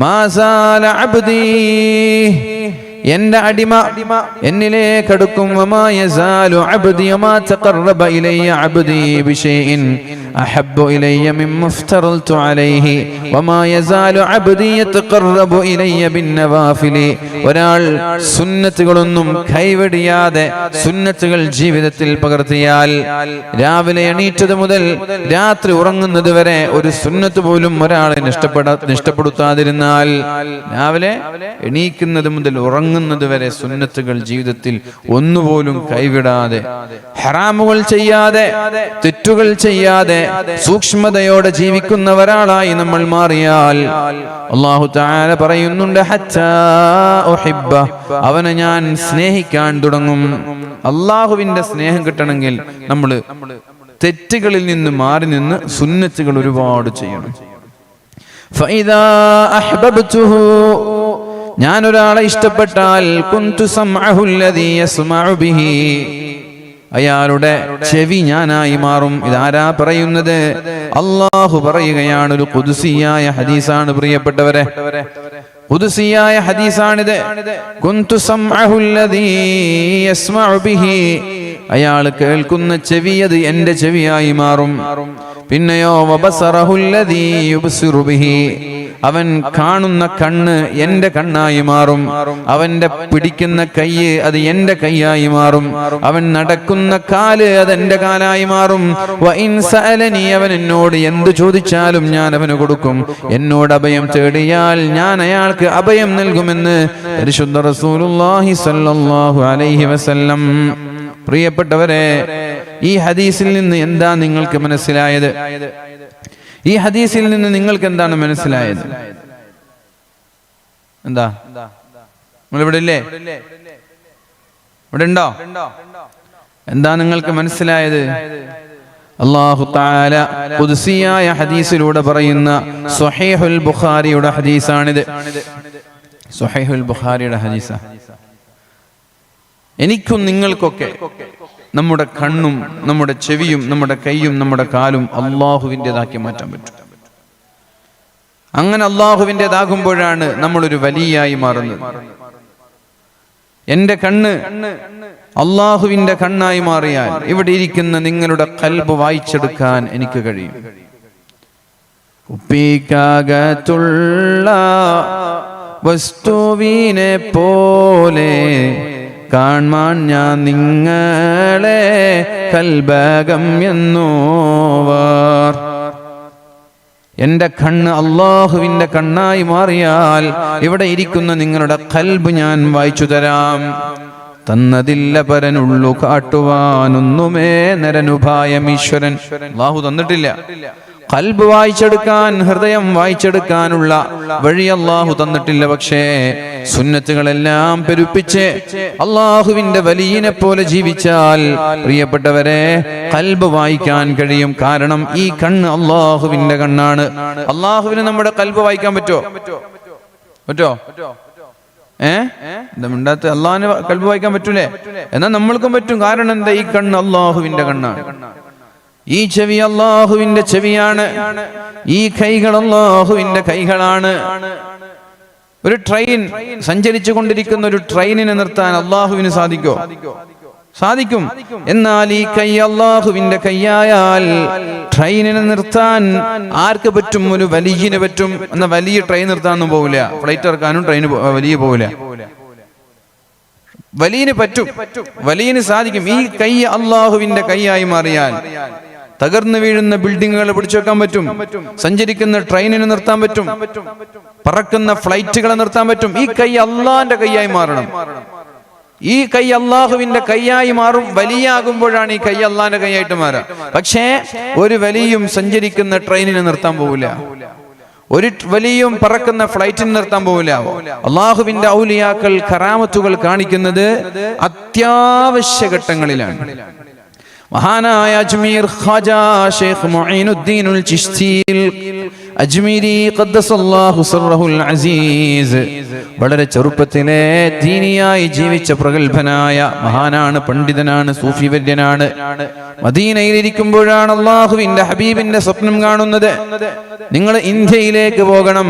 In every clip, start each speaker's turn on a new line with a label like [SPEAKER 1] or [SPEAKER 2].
[SPEAKER 1] മാ സാല അബ്ദീ, എന്റെ അടിമ എന്നിലേക്ക് അടുക്കും. വമാ യസാലു അബ്ദി വമാ തഖറബ ഇലയ്യ അബ്ദി ബിശൈഇൻ അഹബ്ബു ഇലയ്യ മിമ്മ ഇഫ്തറൽതു അലൈഹി വമാ യസാലു അബ്ദി യതഖറബു ഇലയ്യ ബിന്നവാഫിലി. ഒരാൾ സുന്നത്തുകളൊന്നും കൈവെടിയാതെ സുന്നത്തുകൾ ജീവിതത്തിൽ പകർത്തിയാൽ, രാവിലെ എണീറ്റത് മുതൽ രാത്രി ഉറങ്ങുന്നത് വരെ ഒരു സുന്നത്ത് പോലും ഒരാളെ നഷ്ടപ്പെടുത്താതിരുന്നാൽ, രാവിലെ എണീക്കുന്നത് മുതൽ ഉറങ്ങുന്നത് വരെ സുന്നത്തുകൾ ജീവിതത്തിൽ ഒന്നുപോലും കൈവിടാതെ, ഹറാമുകൾ ചെയ്യാതെ, തെറ്റുകൾ ചെയ്യാതെ സൂക്ഷ്മതയോടെ ജീവിക്കുന്ന ഒരാളായി നമ്മൾ മാറിയാൽ, അല്ലാഹു തആല പറയുന്നുണ്ട്, ഹത്താ ഉഹിബ്ബ, അവനെ ഞാൻ സ്നേഹിക്കാൻ തുടങ്ങും. അല്ലാഹുവിന്റെ സ്നേഹം കിട്ടണമെങ്കിൽ നമ്മൾ തെറ്റുകളിൽ നിന്ന് മാറി നിന്ന് സുന്നത്തുകൾ ഒരുപാട് ചെയ്യണം. ഫഇദാ അഹ്ബബ്തുഹു, ഞാൻ ഒരാളെ ഇഷ്ടപ്പെട്ടാൽ, കുന്തു സമഅഹു അല്ലദീ യസ്മഉ ബിഹി, അയാളുടെ ചെവി ഞാനായി മാറും. ഇതാരാ പറയുന്നത്? അല്ലാഹു പറയുകയാണ്. ഒരു ഖുദ്സിയായ ഹദീസാണ് പ്രിയപ്പെട്ടവരെ, ഖുദ്സിയായ ഹദീസാണിത്. കുന്തു സമഅഹു അല്ലദീ യസ്മഉ ബിഹി, അയാൾ കേൾക്കുന്ന ചെവി അത് എന്റെ ചെവിയായി മാറും. പിന്നെയോ വബസറഹു അല്ലദീ യുബ്സിറു ബിഹി, അവൻ കാണുന്ന കണ്ണ് എന്റെ കണ്ണായി മാറും. അവന്റെ പിടിക്കുന്ന കൈ അത് എന്റെ കൈയായി മാറും. അവൻ നടക്കുന്ന കാല് അത് എന്റെ കാലായി മാറും. വഇൻ സഅലനി, അവൻ എന്നോട് എന്ത് ചോദിച്ചാലും ഞാൻ അവന് കൊടുക്കും. എന്നോട് അഭയം തേടിയാൽ ഞാൻ അയാൾക്ക് അഭയം നൽകുമെന്ന് പരിശുദ്ധ റസൂലുള്ളാഹി സ്വല്ലല്ലാഹു അലൈഹി വസല്ലം. പ്രിയപ്പെട്ടവരെ, ഈ ഹദീസിൽ നിന്ന് എന്താ നിങ്ങൾക്ക് മനസ്സിലായത്? ഈ ഹദീസിൽ നിന്ന് നിങ്ങൾക്ക് എന്താണ് മനസ്സിലായത്? എന്താ? നിങ്ങളിവിടെ ഇല്ലേ? ഇവിടെ ഉണ്ടോ? എന്താ നിങ്ങൾക്ക് മനസ്സിലായത്? അല്ലാഹു തആല ഖുദ്സിയായ ഹദീസിലൂടെ പറയുന്ന സ്വഹീഹുൽ ബുഖാരിയുടെ ഹദീസാണിത്. സ്വഹീഹുൽ ബുഖാരിയുടെ ഹദീസാ. എനിക്കും നിങ്ങൾക്കൊക്കെ നമ്മുടെ കണ്ണും നമ്മുടെ ചെവിയും നമ്മുടെ കൈയും നമ്മുടെ കാലും അള്ളാഹുവിൻ്റെതാക്കി മാറ്റാൻ പറ്റും. അങ്ങനെ അള്ളാഹുവിൻ്റെതാകുമ്പോഴാണ് നമ്മളൊരു വലിയായി മാറുന്നത്. എന്റെ കണ്ണ് അള്ളാഹുവിന്റെ കണ്ണായി മാറിയാൽ ഇവിടെ ഇരിക്കുന്ന നിങ്ങളുടെ ഖൽബ് വായിച്ചെടുക്കാൻ എനിക്ക് കഴിയും. കുപ്പിക്കകത്തുള്ള വസ്തുവിനെ പോലെ കാൺമാൻ ഞാൻ നിങ്ങളെ കൽബകം എന്നോവർ. എന്റെ കണ്ണ് അള്ളാഹുവിന്റെ കണ്ണായി മാറിയാൽ ഇവിടെ ഇരിക്കുന്ന നിങ്ങളുടെ ഖൽബ് ഞാൻ വായിച്ചു തരാം. തന്നതില്ല പരനുള്ളു കാട്ടുവാനൊന്നുമേ നരനുപായം ഈശ്വരൻ അല്ലാഹു തന്നിട്ടില്ല. ഖൽബ് വായിച്ചെടുക്കാൻ, ഹൃദയം വായിച്ചെടുക്കാനുള്ള വഴി അല്ലാഹു തന്നിട്ടില്ല. പക്ഷേ സുന്നത്തുകളെല്ലാം പെരുപ്പിച്ച് അല്ലാഹുവിന്റെ വലിയനെ പോലെ ജീവിച്ചാൽ പ്രിയപ്പെട്ടവരെ ഖൽബ് വായിക്കാൻ കഴിയും. കാരണം ഈ കണ്ണ് അല്ലാഹുവിന്റെ കണ്ണാണ്. അല്ലാഹുവിന് നമ്മുടെ ഖൽബ് വായിക്കാൻ പറ്റുമോ? മിണ്ടാത്ത അള്ളാഹിന് ഖൽബ് വായിക്കാൻ പറ്റൂലേ? എന്നാൽ നമ്മൾക്കും പറ്റും. കാരണം എന്താ? ഈ കണ്ണ് അല്ലാഹുവിന്റെ കണ്ണാണ്. ഈ ചെവി അല്ലാഹുവിന്റെ ചെവിയാണ്. ഈ കൈകൾ അല്ലാഹുവിന്റെ കൈകളാണ്. ഒരു ട്രെയിൻ സഞ്ചരിച്ചു കൊണ്ടിരിക്കുന്ന ഒരു ട്രെയിനിനെ നിർത്താൻ അല്ലാഹുവിന് സാധിക്കോ? സാധിക്കും. എന്നാൽ ഈ കൈ അല്ലാഹുവിന്റെ കൈയായാൽ ട്രെയിനിനെ നിർത്താൻ ആർക്ക് പറ്റും? ഒരു വലിയന് പറ്റും. എന്നാൽ വലിയ ട്രെയിൻ നിർത്താനൊന്നും പോവില്ല. ഫ്ലൈറ്റ് ഇറക്കാനും ട്രെയിൻ വലിയ പോവില്ല. വലിയന് പറ്റും, വലിയന് സാധിക്കും. ഈ കൈ അല്ലാഹുവിന്റെ കൈയായി മാറിയാൽ തകർന്നു വീഴുന്ന ബിൽഡിങ്ങുകൾ പിടിച്ചു വെക്കാൻ പറ്റും. സഞ്ചരിക്കുന്ന ട്രെയിനിനെ നിർത്താൻ പറ്റും. പറക്കുന്ന ഫ്ലൈറ്റുകളെ നിർത്താൻ പറ്റും. ഈ കൈ അള്ളാന്റെ കൈയായി മാറണം. ഈ കൈ അള്ളാഹുവിന്റെ കൈയായി മാറും. വലിയാകുമ്പോഴാണ് ഈ കൈ അള്ളാന്റെ കൈയായിട്ട് മാറുക. പക്ഷേ ഒരു വലിയും സഞ്ചരിക്കുന്ന ട്രെയിനിനെ നിർത്താൻ പോവില്ല. ഒരു വലിയും പറക്കുന്ന ഫ്ലൈറ്റിന് നിർത്താൻ പോവില്ല. അള്ളാഹുവിന്റെ ഔലിയാക്കൾ കറാമത്തുകൾ കാണിക്കുന്നത് അത്യാവശ്യ ഘട്ടങ്ങളിലാണ്. മഹാനായ അജ്മീർ ഖാജ ശൈഖ് മുഈനുദ്ദീനുൽ ചിശ്തി അജ്മീരി ഖദ്ദസല്ലാഹു സിർറഹുൽ അസീസ് വളരെ ചെറുപ്പത്തിലെ ദീനിയായി ജീവിച്ച പ്രഗത്ഭനായ മഹാനാണ്, പണ്ഡിതനാണ്, സൂഫി വര്യനാണ്. മദീനയിൽ ഇരിക്കുമ്പോഴാണ് അല്ലാഹുവിന്റെ ഹബീബിന്റെ സ്വപ്നം കാണുന്നത്. നിങ്ങൾ ഇന്ത്യയിലേക്ക് പോകണം.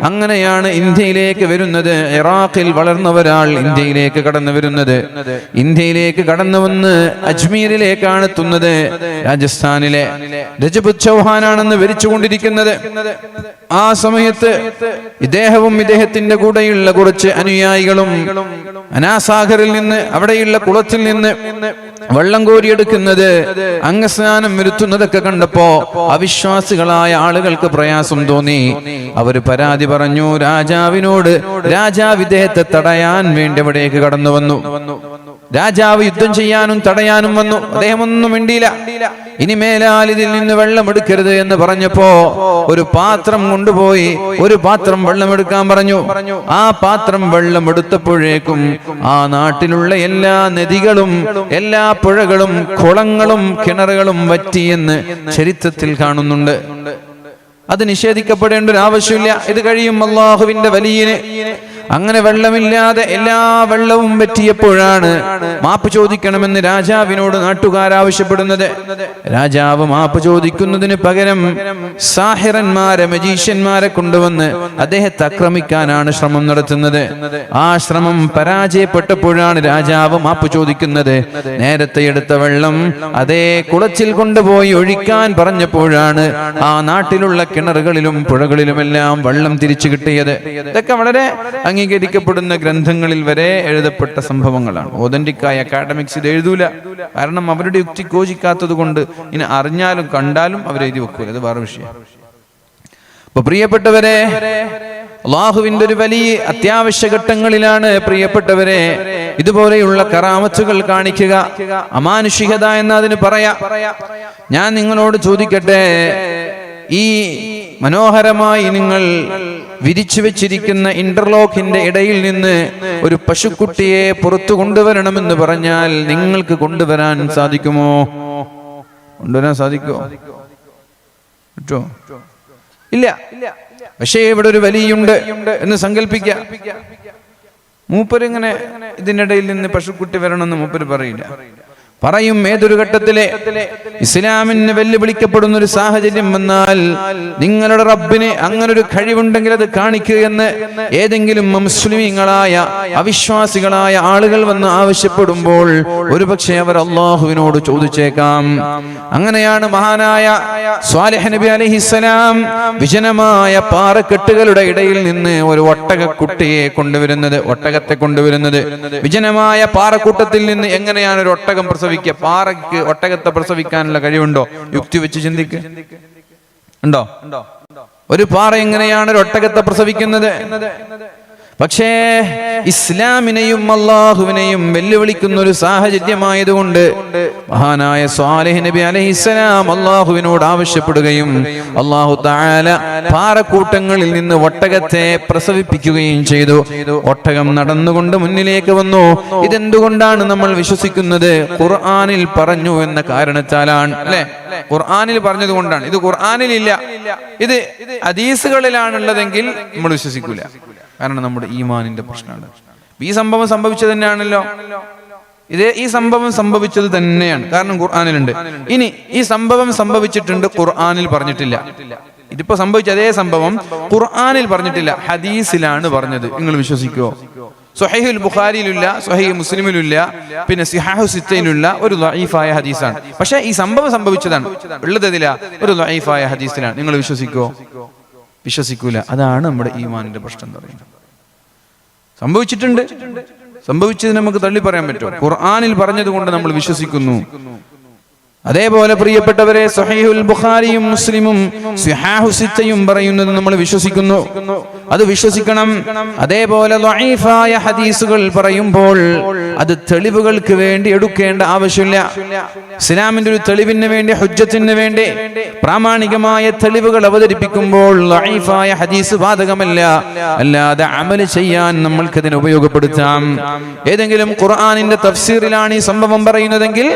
[SPEAKER 1] അങ്ങനെയാണ് ഇന്ത്യയിലേക്ക് വരുന്നത്. ഇറാഖിൽ വളർന്ന ഒരാൾ ഇന്ത്യയിലേക്ക് കടന്നു വരുന്നത്. ഇന്ത്യയിലേക്ക് കടന്നു വന്ന് അജ്മീരിലേക്കാണ് എത്തുന്നത്. രാജസ്ഥാനിലെ രജപുത് ചൗഹാനാണെന്ന് ഭരിച്ചുകൊണ്ടിരിക്കുന്നത്. ആ സമയത്ത് ഇദ്ദേഹവും ഇദ്ദേഹത്തിന്റെ കൂടെയുള്ള കുറച്ച് അനുയായികളും അനാസാഗറിൽ നിന്ന്, അവിടെയുള്ള കുളത്തിൽ നിന്ന് വെള്ളം കോരിയെടുക്കുന്നത്, അംഗസ്നാനം വരുത്തുന്നതൊക്കെ കണ്ടപ്പോ അവിശ്വാസികളായ ആളുകൾക്ക് പ്രയാസം തോന്നി. അവര് പരാതി പറഞ്ഞു രാജാവിനോട്. രാജാവ് ഇദ്ദേഹത്തെ തടയാൻ വേണ്ടി അവിടേക്ക് കടന്നു വന്നു. രാജാവ് യുദ്ധം ചെയ്യാനും തടയാനും വന്നു. അദ്ദേഹം ഒന്നും മിണ്ടിയില്ല. ഇനി മേലാൽ ഇതിൽ നിന്ന് വെള്ളം എടുക്കരുത് എന്ന് പറഞ്ഞപ്പോ ഒരു പാത്രം കൊണ്ടുപോയി ഒരു പാത്രം വെള്ളമെടുക്കാൻ പറഞ്ഞു. ആ പാത്രം വെള്ളം എടുത്തപ്പോഴേക്കും ആ നാട്ടിലുള്ള എല്ലാ നദികളും എല്ലാ പുഴകളും കുളങ്ങളും കിണറുകളും വറ്റിയെന്ന് ചരിത്രത്തിൽ കാണുന്നുണ്ട്. അത് നിഷേധിക്കപ്പെടേണ്ട ഒരു ആവശ്യമില്ല. ഇത് കഴിയും അല്ലാഹുവിന്റെ വലിയന്. അങ്ങനെ വെള്ളമില്ലാതെ എല്ലാ വെള്ളവും വറ്റിയപ്പോഴാണ് മാപ്പ് ചോദിക്കണമെന്ന് രാജാവിനോട് നാട്ടുകാർ ആവശ്യപ്പെടുന്നത്. രാജാവ് മാപ്പ് ചോദിക്കുന്നതിന് പകരം സാഹിറന്മാരെ, മജീഷ്യന്മാരെ കൊണ്ടുവന്ന് അദ്ദേഹത്തെ ആക്രമിക്കാനാണ് ശ്രമം നടത്തുന്നത്. ആ ശ്രമം പരാജയപ്പെട്ടപ്പോഴാണ് രാജാവ് മാപ്പ് ചോദിക്കുന്നത്. നേരത്തെ എടുത്ത വെള്ളം അതേ കുളച്ചിൽ കൊണ്ടുപോയി ഒഴിക്കാൻ പറഞ്ഞപ്പോഴാണ് ആ നാട്ടിലുള്ള കിണറുകളിലും പുഴകളിലുമെല്ലാം വെള്ളം തിരിച്ചു കിട്ടിയത്. ഇതൊക്കെ വളരെ അംഗീകരിക്കപ്പെടുന്ന ഗ്രന്ഥങ്ങളിൽ വരെ എഴുതപ്പെട്ട സംഭവങ്ങളാണ്. ഓതന്റിക്കായ അക്കാഡമിക്സ് ഇത് എഴുതൂല. കാരണം അവരുടെ യുക്തി യോജിക്കാത്തത് കൊണ്ട് ഇനി അറിഞ്ഞാലും കണ്ടാലും അവരെഴുതി വെക്കൂല. അത് വേറെ വിഷയം. അപ്പൊ പ്രിയപ്പെട്ടവരെ, അല്ലാഹുവിന്റെ ഒരു വലിയ അത്യാവശ്യ ഘട്ടങ്ങളിലാണ് പ്രിയപ്പെട്ടവരെ ഇതുപോലെയുള്ള കറാമത്തുകൾ കാണിക്കുക. അമാനുഷികത എന്നതിന് പറയാ. ഞാൻ നിങ്ങളോട് ചോദിക്കട്ടെ, ഈ മനോഹരമായി നിങ്ങൾ വിരിച്ചു വെച്ചിരിക്കുന്ന ഇന്റർലോക്കിന്റെ ഇടയിൽ നിന്ന് ഒരു പശുക്കുട്ടിയെ പുറത്തു കൊണ്ടുവരണമെന്ന് പറഞ്ഞാൽ നിങ്ങൾക്ക് കൊണ്ടുവരാൻ സാധിക്കുമോ? കൊണ്ടുവരാൻ സാധിക്കുമോ? പറ്റോ? ഇല്ല. പക്ഷേ ഇവിടെ ഒരു വലിയുണ്ട് എന്ന് സങ്കല്പിക്കാം. മൂപ്പരിങ്ങനെ ഇതിനിടയിൽ നിന്ന് പശുക്കുട്ടി വരണമെന്ന് മൂപ്പര് പറയില്ല. പറയും ഏതൊരു ഘട്ടത്തിലെ ഇസ്ലാമിന് വെല്ലുവിളിക്കപ്പെടുന്ന ഒരു സാഹചര്യം വന്നാൽ നിങ്ങളുടെ റബ്ബിന് അങ്ങനെ ഒരു കഴിവുണ്ടെങ്കിൽ അത് കാണിക്കുക എന്ന് ഏതെങ്കിലും മുസ്ലിമീങ്ങളായ അവിശ്വാസികളായ ആളുകൾ വന്ന് ആവശ്യപ്പെടുമ്പോൾ ഒരുപക്ഷെ അവർ അല്ലാഹുവിനോട് ചോദിച്ചേക്കാം. അങ്ങനെയാണ് മഹാനായ സ്വാലിഹ് നബി അലൈഹിസ്സലാം വിജനമായ പാറക്കെട്ടുകളുടെ ഇടയിൽ നിന്ന് ഒരു ഒട്ടകക്കുട്ടിയെ കൊണ്ടുവരുന്നത്, ഒട്ടകത്തെ കൊണ്ടുവരുന്നത്. വിജനമായ പാറക്കൂട്ടത്തിൽ നിന്ന് എങ്ങനെയാണ് ഒരു ഒട്ടകം പ്രസവിക്കുക? പാറയ്ക്ക് ഒട്ടകത്തെ പ്രസവിക്കാനുള്ള കഴിവുണ്ടോ? യുക്തി വെച്ച് ചിന്തിക്ക്. ഉണ്ടോ? ഒരു പാറ എങ്ങനെയാണ് ഒരു ഒട്ടകത്തെ പ്രസവിക്കുന്നത്? പക്ഷേ ഇസ്ലാമിനെയും അല്ലാഹുവിനെയും വെല്ലുവിളിക്കുന്ന ഒരു സാഹചര്യമായതുകൊണ്ട് മഹാനായ സ്വാലിഹ് നബി അലൈഹിസ്സലാം അല്ലാഹുവിനോട് ആവശ്യപ്പെടുകയും അല്ലാഹു തആല പാറക്കൂട്ടങ്ങളിൽ നിന്ന് ഒട്ടകത്തെ പ്രസവിപ്പിക്കുകയും ചെയ്തു. ഒട്ടകം നടന്നുകൊണ്ട് മുന്നിലേക്ക് വന്നു. ഇതെന്തുകൊണ്ടാണ് നമ്മൾ വിശ്വസിക്കുന്നത്? ഖുർആനിൽ പറഞ്ഞു എന്ന കാരണത്താലാണ്. അല്ലെ? ഖുർആനിൽ പറഞ്ഞത് കൊണ്ടാണ്. ഇത് ഖുർആനിലില്ല, ഇത് ഹദീസുകളിലാണുള്ളതെങ്കിൽ നമ്മൾ വിശ്വസിക്കൂല. കാരണം നമ്മുടെ ഈമാനിന്റെ പ്രശ്നമാണ്. ഈ സംഭവം സംഭവിച്ചത് തന്നെയാണല്ലോ. ഈ സംഭവം സംഭവിച്ചത് തന്നെയാണ്. കാരണം ഖുർആനിലുണ്ട്. ഇനി ഈ സംഭവം സംഭവിച്ചിട്ടുണ്ട്, ഖുർആനിൽ പറഞ്ഞിട്ടില്ല. ഇതിപ്പോ സംഭവിച്ച അതേ സംഭവം ഖുർആനിൽ പറഞ്ഞിട്ടില്ല, ഹദീസിലാണ് പറഞ്ഞത്. നിങ്ങൾ വിശ്വസിക്കുമോ? സ്വഹീഹുൽ ബുഖാരിയിലില്ല, സ്വഹീഹ് മുസ്ലിമിലില്ല, പിന്നെ സിഹാഹു സിത്തയിലുള്ള ഒരു ദഈഫായ ഹദീസാണ്. പക്ഷേ ഈ സംഭവം സംഭവിച്ചതാണ്. ഉള്ളതില്ല ഒരു ദഈഫായ ഹദീസിലാണ്. നിങ്ങൾ വിശ്വസിക്കുമോ? വിശ്വസിക്കൂല. അതാണ് നമ്മുടെ ഈമാനിന്റെ പ്രശ്നം എന്ന് പറയുന്നത്. സംഭവിച്ചിട്ടുണ്ട്, സംഭവിച്ചത് നമുക്ക് തള്ളി പറയാൻ പറ്റുമോ? ഖുർആനിൽ പറഞ്ഞത് കൊണ്ട് നമ്മൾ വിശ്വസിക്കുന്നു. അതേപോലെ പ്രിയപ്പെട്ടവരെ, സ്വഹീഹുൽ ബുഖാരിയും മുസ്ലിമും സിഹാഹു സിത്തയും പറയുന്നത് നമ്മൾ വിശ്വസിക്കുന്നു. അത് വിശ്വസിക്കണം. അതേപോലെ ദഈഫായ ഹദീസുകൾ പറയുമ്പോൾ അത് തെളിവുകൾക്ക് വേണ്ടി എടുക്കേണ്ട ആവശ്യമില്ല. ഇസ്ലാമിന്റെ ഒരു തെളിവിന് വേണ്ടി, ഹുജ്ജത്തിന് വേണ്ടി പ്രാമാണികമായ തെളിവുകൾ അവതരിപ്പിക്കുമ്പോൾ ദഈഫായ ഹദീസ് ബാധകമല്ല. അല്ലാതെ അമൽ ചെയ്യാൻ നമ്മൾക്കതിനെ ഉപയോഗപ്പെടുത്താം. ഏതെങ്കിലും ഖുർആനിന്റെ തഫ്സീറിലാണ് ഈ സംഭവം പറയുന്നതെങ്കിൽ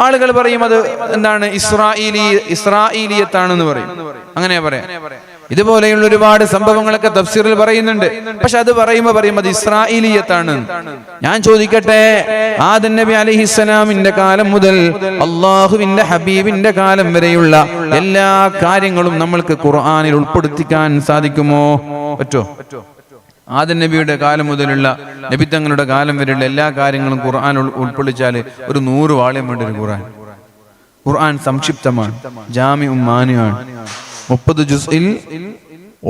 [SPEAKER 1] ആളുകൾ പറയും അത് എന്താണ്, ഇസ്രാഈലിയത്താണെന്ന് പറയും. അങ്ങനെ പറയാം. ഇതുപോലെയുള്ള ഒരുപാട് സംഭവങ്ങളൊക്കെ തഫ്സീറിൽ പറയുന്നുണ്ട്. പക്ഷെ അത് പറയുമ്പോൾ അത് ഇസ്രായേലിയത്താണ്. ഞാൻ ചോദിക്കട്ടെ, ആദം നബി അലൈഹിസ്സലാമിന്റെ കാലം മുതൽ അള്ളാഹുവിന്റെ ഹബീബിന്റെ കാലം വരെയുള്ള എല്ലാ കാര്യങ്ങളും നമ്മൾക്ക് ഖുർആനിൽ ഉൾപ്പെടുത്തിക്കാൻ സാധിക്കുമോ? പറ്റോ? ആദം നബിയുടെ കാലം മുതലുള്ള നബിത്തങ്ങളുടെ കാലം വരെയുള്ള എല്ലാ കാര്യങ്ങളും ഖുർആൻ ഉൾക്കൊള്ളിച്ചാൽ ഒരു 100 വാള്യം വേണ്ട ഒരു ഖുർആൻ സംക്ഷിപ്തമാണ്, ജാമിഉം മാനിയാണ്. 30 ജുസ്ഇൽ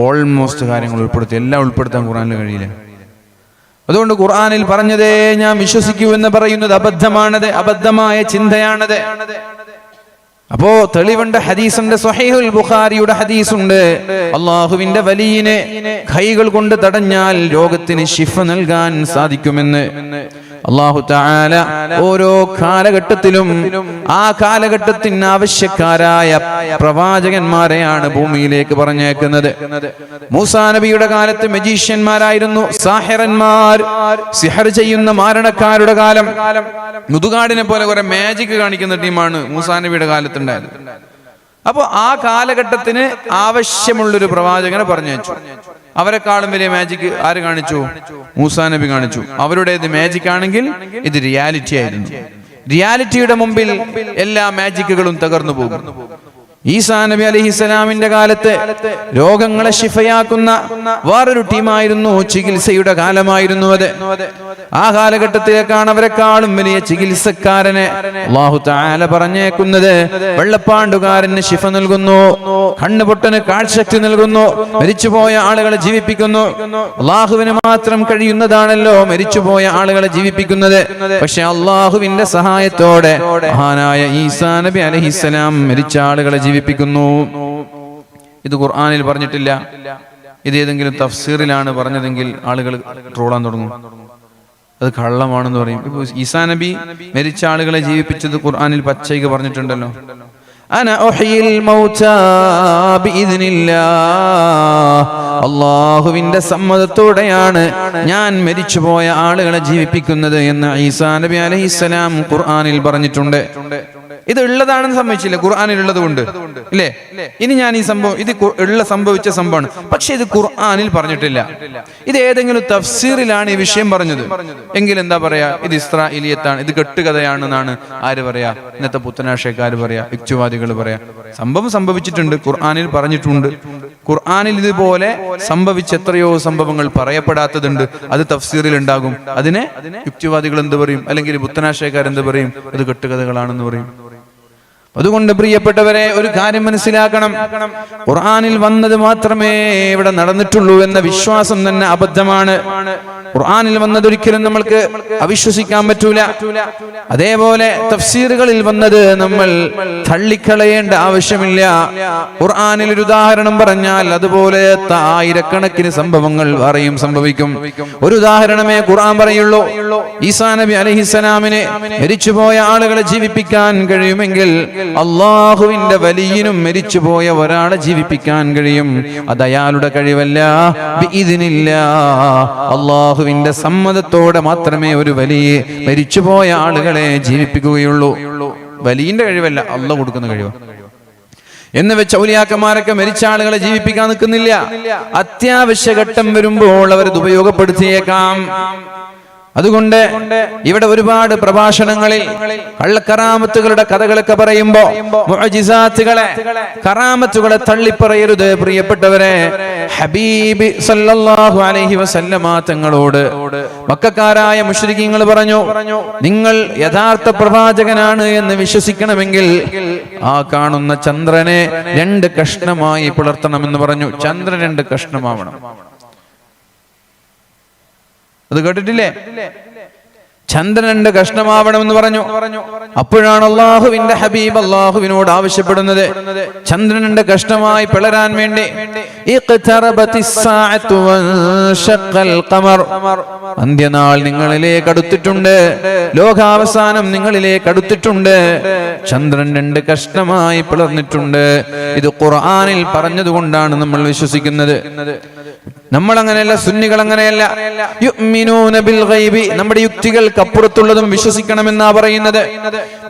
[SPEAKER 1] ഓൾമോസ്റ്റ് കാര്യങ്ങൾ ഉൾപ്പെടുത്തി, എല്ലാം ഉൾപ്പെടുത്താൻ ഖുർആനിൽ കഴിയില്ല. അതുകൊണ്ട് ഖുർആനിൽ പറഞ്ഞതേ ഞാൻ വിശ്വസിക്കൂ എന്ന് പറയുന്നത് അബദ്ധമാണത്, അബദ്ധമായ ചിന്തയാണത്. അപ്പോ തെളിവുണ്ട്, ഹദീസുണ്ട്, സ്വഹീഹുൽ ബുഖാരിയുടെ ഹദീസുണ്ട്. അള്ളാഹുവിന്റെ വലിയനെ കൈകൾ കൊണ്ട് തടഞ്ഞാൽ രോഗത്തിന് ശിഫ നൽകാൻ സാധിക്കുമെന്ന്. അല്ലാഹു തആല ഓരോ കാലഘട്ടത്തിലും ആ കാലഘട്ടത്തിന് ആവശ്യക്കാരായ പ്രവാചകന്മാരെയാണ് ഭൂമിയിലേക്ക് പറഞ്ഞേക്കുന്നത്. മൂസാ നബിയുടെ കാലത്ത് മജീഷ്യന്മാരായിരുന്നു, സാഹിറന്മാർ, സിഹർ ചെയ്യുന്ന മാരണക്കാരുടെ കാലം. മുതുകാടിനെ പോലെ കുറെ മാജിക് കാണിക്കുന്ന ടീമാണ് മൂസാ നബിയുടെ കാലത്തുണ്ടായത്. അപ്പൊ ആ കാലഘട്ടത്തിന് ആവശ്യമുള്ളൊരു പ്രവാചകനെ പറഞ്ഞയച്ചു. അവരെക്കാളും വലിയ മാജിക് ആര് കാണിച്ചു? മൂസാ നബി കാണിച്ചു. അവരുടേത് മാജിക് ആണെങ്കിൽ ഇത് റിയാലിറ്റി ആയിരുന്നു. റിയാലിറ്റിയുടെ മുമ്പിൽ എല്ലാ മാജിക്കുകളും തകർന്നു പോകും. ഈസാ നബി അലൈഹിസ്സലാമിന്റെ കാലത്ത് രോഗങ്ങളെ ശിഫയാക്കുന്ന വേറൊരു ടീമായിരുന്നു, ചികിത്സയുടെ കാലമായിരുന്നു അത്. ആ കാലഘട്ടത്തിലേക്കാണ് അവരെക്കാളും വലിയ ചികിത്സക്കാരനെ അല്ലാഹു തആല പറഞ്ഞേക്കുന്നത്. വെള്ളപ്പാണ്ടുകാരന് ശിഫ നൽകുന്നു, കണ്ണുപൊട്ടന് കാഴ്ചശക്തി നൽകുന്നു, മരിച്ചുപോയ ആളുകളെ ജീവിപ്പിക്കുന്നു. അള്ളാഹുവിന് മാത്രം കഴിയുന്നതാണല്ലോ മരിച്ചുപോയ ആളുകളെ ജീവിപ്പിക്കുന്നത്. പക്ഷെ അള്ളാഹുവിന്റെ സഹായത്തോടെ മഹാനായ ഈസാ നബി അലൈഹിസ്സലാം മരിച്ച ആളുകളെ ജീവിപ്പിക്കുന്നു. ഇത് ഖുർആനിൽ പറഞ്ഞിട്ടില്ല. ഇത് ഏതെങ്കിലും തഫ്സീറിലാണ് പറഞ്ഞതെങ്കിൽ ആളുകൾ ട്രോളാൻ തുടങ്ങും, അത് കള്ളമാണെന്ന് പറയും. ഇപ്പൊ ഈസാ നബി മരിച്ച ആളുകളെ ജീവിപ്പിച്ചത് ഖുർആനിൽ പച്ചയ്ക്ക് പറഞ്ഞിട്ടുണ്ടല്ലോ. അള്ളാഹുവിന്റെ സമ്മതത്തോടെയാണ് ഞാൻ മരിച്ചുപോയ ആളുകളെ ജീവിപ്പിക്കുന്നത് എന്ന് ഈസാ നബി അലൈഹിസ്സലാം ഖുർആനിൽ പറഞ്ഞിട്ടുണ്ട്. ഇത് ഉള്ളതാണെന്ന് സമ്മതിച്ചില്ല, ഖുർആനിൽ ഉള്ളത് കൊണ്ട് ഇല്ലേ. ഇനി ഞാൻ ഈ സംഭവം ഇത് സംഭവിച്ച സംഭവമാണ്, പക്ഷെ ഇത് ഖുർആനിൽ പറഞ്ഞിട്ടില്ല. ഇത് ഏതെങ്കിലും തഫ്സീറിലാണ് ഈ വിഷയം പറഞ്ഞത് എങ്കിൽ എന്താ പറയാ, ഇത് ഇസ്രായേലിയത്താണ്, ഇത് കെട്ടുകഥയാണെന്നാണ് ആര് പറയാ? ഇന്നത്തെ പുത്തനാശയക്കാര് പറയാ, യുക്തിവാദികൾ പറയാ. സംഭവം സംഭവിച്ചിട്ടുണ്ട്, ഖുർആനിൽ പറഞ്ഞിട്ടുണ്ട്. ഖുർആനിൽ ഇതുപോലെ സംഭവിച്ച എത്രയോ സംഭവങ്ങൾ പറയപ്പെടാത്തതുണ്ട്, അത് തഫ്സീറിൽ ഉണ്ടാകും. അതിനെ യുക്തിവാദികൾ എന്ത് പറയും, അല്ലെങ്കിൽ പുത്തനാശയക്കാർ എന്ത് പറയും? അത് കെട്ടുകഥകളാണെന്ന് പറയും. അതുകൊണ്ട് പ്രിയപ്പെട്ടവരെ, ഒരു കാര്യം മനസ്സിലാക്കണം, ഖുർആനിൽ വന്നത് മാത്രമേ ഇവിടെ നടന്നിട്ടുള്ളൂ എന്ന വിശ്വാസം തന്നെ അബദ്ധമാണ്. ഖുർആനിൽ വന്നത് ഒരിക്കലും നമ്മൾക്ക് അവിശ്വസിക്കാൻ പറ്റൂല. അതേപോലെ തഫ്സീറുകളിൽ വന്നത് നമ്മൾ തള്ളിക്കളയേണ്ട ആവശ്യമില്ല. ഖുർആനിൽ ഒരു ഉദാഹരണം പറഞ്ഞാൽ അതുപോലെ ആയിരക്കണക്കിന് സംഭവങ്ങൾ വേറെയും സംഭവിക്കും. ഒരു ഉദാഹരണമേ ഖുർആൻ പറയുള്ളൂ. ഈസാ നബി അലൈഹിസ്സലാമിനെ മരിച്ചുപോയ ആളുകളെ ജീവിപ്പിക്കാൻ കഴിയുമെങ്കിൽ അള്ളാഹുവിന്റെ വലിയനും മരിച്ചുപോയ ഒരാളെ ജീവിപ്പിക്കാൻ കഴിയും. അത് അയാളുടെ കഴിവല്ല, അള്ളാഹുവിന്റെ സമ്മതത്തോടെ മാത്രമേ ഒരു വലിയ മരിച്ചുപോയ ആളുകളെ ജീവിപ്പിക്കുകയുള്ളൂ. വലിയന്റെ കഴിവല്ല, അള്ളാഹു കൊടുക്കുന്ന കഴിവ്. എന്ന് വെച്ച് ഔലിയാക്കന്മാരൊക്കെ മരിച്ച ആളുകളെ ജീവിപ്പിക്കാൻ നിൽക്കുന്നില്ല. അത്യാവശ്യ ഘട്ടം വരുമ്പോൾ അവരത് ഉപയോഗപ്പെടുത്തിയേക്കാം. അതുകൊണ്ട് ഇവിടെ ഒരുപാട് പ്രഭാഷണങ്ങളിൽ കള്ളക്കറാമത്തുകളുടെ കഥകളൊക്കെ പറയുമ്പോ മുഅ്ജിസാത്തുകളെ, കറാമത്തുകളെ തള്ളിപ്പറയരുത് പ്രിയപ്പെട്ടവരെ. ഹബീബ് സല്ലല്ലാഹു അലൈഹി വസല്ലമ തങ്ങളോട് മക്കക്കാരായ മുശ്രിക്കീങ്ങൾ പറഞ്ഞു, നിങ്ങൾ യഥാർത്ഥ പ്രവാചകനാണ് എന്ന് വിശ്വസിക്കണമെങ്കിൽ ആ കാണുന്ന ചന്ദ്രനെ 2 കഷ്ണമായി പിളർത്തണമെന്ന് പറഞ്ഞു. ചന്ദ്രൻ 2 കഷ്ണമാവണം. അത് കേട്ടിട്ടില്ലേ? ചന്ദ്രൻ 2 കഷ്ണമാവണമെന്ന് പറഞ്ഞു. അപ്പോഴാണ് അള്ളാഹുവിന്റെ ഹബീബ് അള്ളാഹുവിനോട് ആവശ്യപ്പെടുന്നത് ചന്ദ്രൻ 2 കഷ്ണമായി പിളരാൻ വേണ്ടി. അന്ത്യനാൾ നിങ്ങളിലേക്ക് അടുത്തിട്ടുണ്ട്, ലോകാവസാനം നിങ്ങളിലേക്ക് അടുത്തിട്ടുണ്ട്, ചന്ദ്രൻ 2 കഷ്ണമായി പിളർന്നിട്ടുണ്ട്. ഇത് ഖുർആനിൽ പറഞ്ഞതുകൊണ്ടാണ് നമ്മൾ വിശ്വസിക്കുന്നത്. നമ്മൾ അങ്ങനെയല്ല, സുന്നികൾ അങ്ങനെയല്ല. യുഅ്മിനൂന ബിൽ ഗൈബി, നമ്മുടെ യുക്തികൾക്ക് അപ്പുറത്തുള്ളതും വിശ്വസിക്കണമെന്നാ പറയുന്നത്.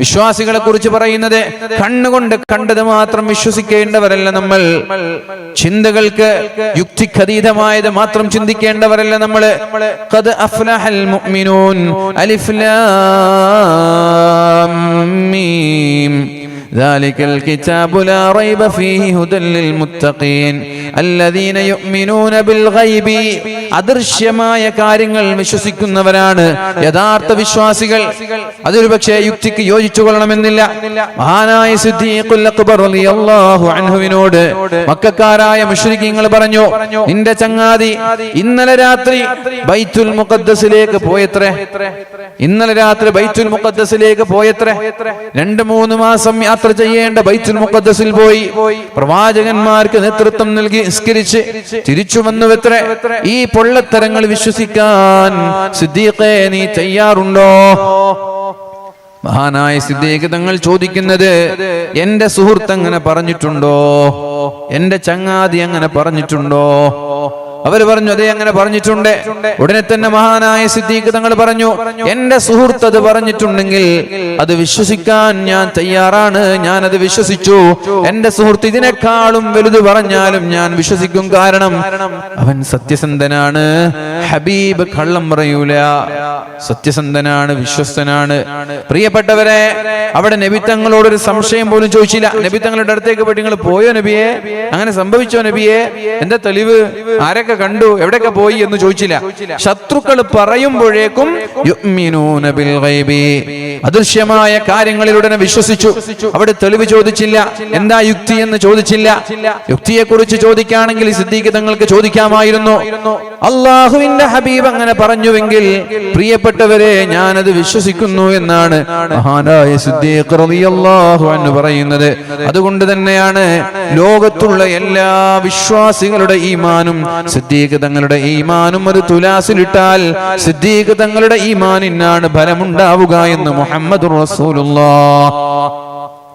[SPEAKER 1] വിശ്വാസികളെ കുറിച്ച് പറയുന്നത് കണ്ണുകൊണ്ട് കണ്ടത് മാത്രം വിശ്വസിക്കേണ്ടവരല്ല നമ്മൾ. ചിന്തകൾക്ക് യുക്തിക്കതീതമായത് മാത്രം ചിന്തിക്കേണ്ടവരല്ല നമ്മൾ. ഖദ് അഫ്ലഹൽ മുഅ്മിനൂൻ അലിഫ് ലാം മീം ذلك الكتاب لا ريب فيه هدى للمتقين الذين يؤمنون بالغيب. അദൃശ്യമായ കാര്യങ്ങൾ വിശ്വസിക്കുന്നവരാണ് യഥാർത്ഥ വിശ്വാസികൾ. അതൊരു പക്ഷേ യുക്തിക്ക് യോജിച്ചു കൊള്ളണമെന്നില്ല. മഹാനായ സിദ്ദീഖുൽ അക്ബർ റളിയല്ലാഹു അൻഹുവിനോട് മക്കക്കാരായ മുശ്രിക്കീങ്ങൾ പറഞ്ഞു, നിന്റെ ചങ്ങാതി ഇന്നലെ രാത്രി ബൈത്തുൽ മുഖദ്ദസിലേക്ക് പോയത്രേ. ഇന്നലെ രാത്രി ബൈത്തുൽ മുഖദ്ദസിലേക്ക് പോയത്രേ. 2-3 മാസം യാത്ര ചെയ്യേണ്ട ബൈത്തുൽ മുഖദ്ദസിൽ പോയി. പ്രവാചകന്മാർക്ക് നേതൃത്വം നൽകി നിസ്കരിച്ച് തിരിച്ചു വന്നുവെത്രേ. ഈ പൊള്ളത്തരങ്ങൾ വിശ്വസിക്കാൻ സിദ്ദീഖേ നീ തയ്യാറുണ്ടോ? മഹാനായ സിദ്ദീഖ് തങ്ങൾ ചോദിക്കുന്നത്, എന്റെ സുഹൃത്ത് അങ്ങനെ പറഞ്ഞിട്ടുണ്ടോ? എന്റെ ചങ്ങാതി അങ്ങനെ പറഞ്ഞിട്ടുണ്ടോ? അവര് പറഞ്ഞു, അതേ അങ്ങനെ പറഞ്ഞിട്ടുണ്ട്. ഉടനെ തന്നെ മഹാനായ സിദ്ദീഖ് തങ്ങൾ പറഞ്ഞു, എന്റെ സുഹൃത്ത് അത് പറഞ്ഞിട്ടുണ്ടെങ്കിൽ അത് വിശ്വസിക്കാൻ ഞാൻ തയ്യാറാണ്. ഞാൻ അത് വിശ്വസിച്ചു. എന്റെ സുഹൃത്ത് ഇതിനേക്കാളും വലുത് പറഞ്ഞാലും ഞാൻ വിശ്വസിക്കും. കാരണം അവൻ സത്യസന്ധനാണ്. ഹബീബ് കള്ളം പറയൂല. സത്യസന്ധനാണ്, വിശ്വസ്തനാണ്. പ്രിയപ്പെട്ടവരെ, അവിടെ നബി തങ്ങളോടൊരു സംശയം പോലും ചോദിച്ചില്ല. നബി തങ്ങളുടെ അടുത്തേക്ക് പോയിട്ട് നിങ്ങൾ പോയോ നബിയെ, അങ്ങനെ സംഭവിച്ചോ നബിയെ, എന്താ തെളിവ്, ആരൊക്കെ കണ്ടു, എവിടെയൊക്കെ പോയി എന്ന് ചോദിച്ചില്ല. ശത്രുക്കൾ പറയുമ്പോഴേക്കും യുഅ്മിനൂന ബിൽ ഗൈബി, അദൃശ്യമായ കാര്യങ്ങളിലുടനെ വിശ്വസിച്ചു. അവിടെ തെളിവ് ചോദിച്ചില്ല, എന്താ യുക്തി എന്ന് ചോദിച്ചില്ല. യുക്തിയെ കുറിച്ച് ചോദിക്കുകയാണെങ്കിൽ സിദ്ദീഖ് തങ്ങൾക്ക് ചോദിക്കാമായിരുന്നു. അള്ളാഹുവിന്റെ ഹബീബ് അങ്ങനെ പറഞ്ഞുവെങ്കിൽ പ്രിയപ്പെട്ടവരെ ഞാനത് വിശ്വസിക്കുന്നു എന്നാണ് മഹാനായ സിദ്ദീഖ് റളിയല്ലാഹു അൻഹു പറയുന്നത്. അതുകൊണ്ട് തന്നെയാണ് ലോകത്തുള്ള എല്ലാ വിശ്വാസികളുടെ ഈമാനും സിദ്ദീഖ് തങ്ങളുടെ ഈമാനും ഒരു തുലാസിലിട്ടാൽ സിദ്ദീഖ് തങ്ങളുടെ ഈമാനിനാണ് ഫലമുണ്ടാവുക എന്ന് മുഹമ്മദുർ റസൂലുള്ളാഹ്.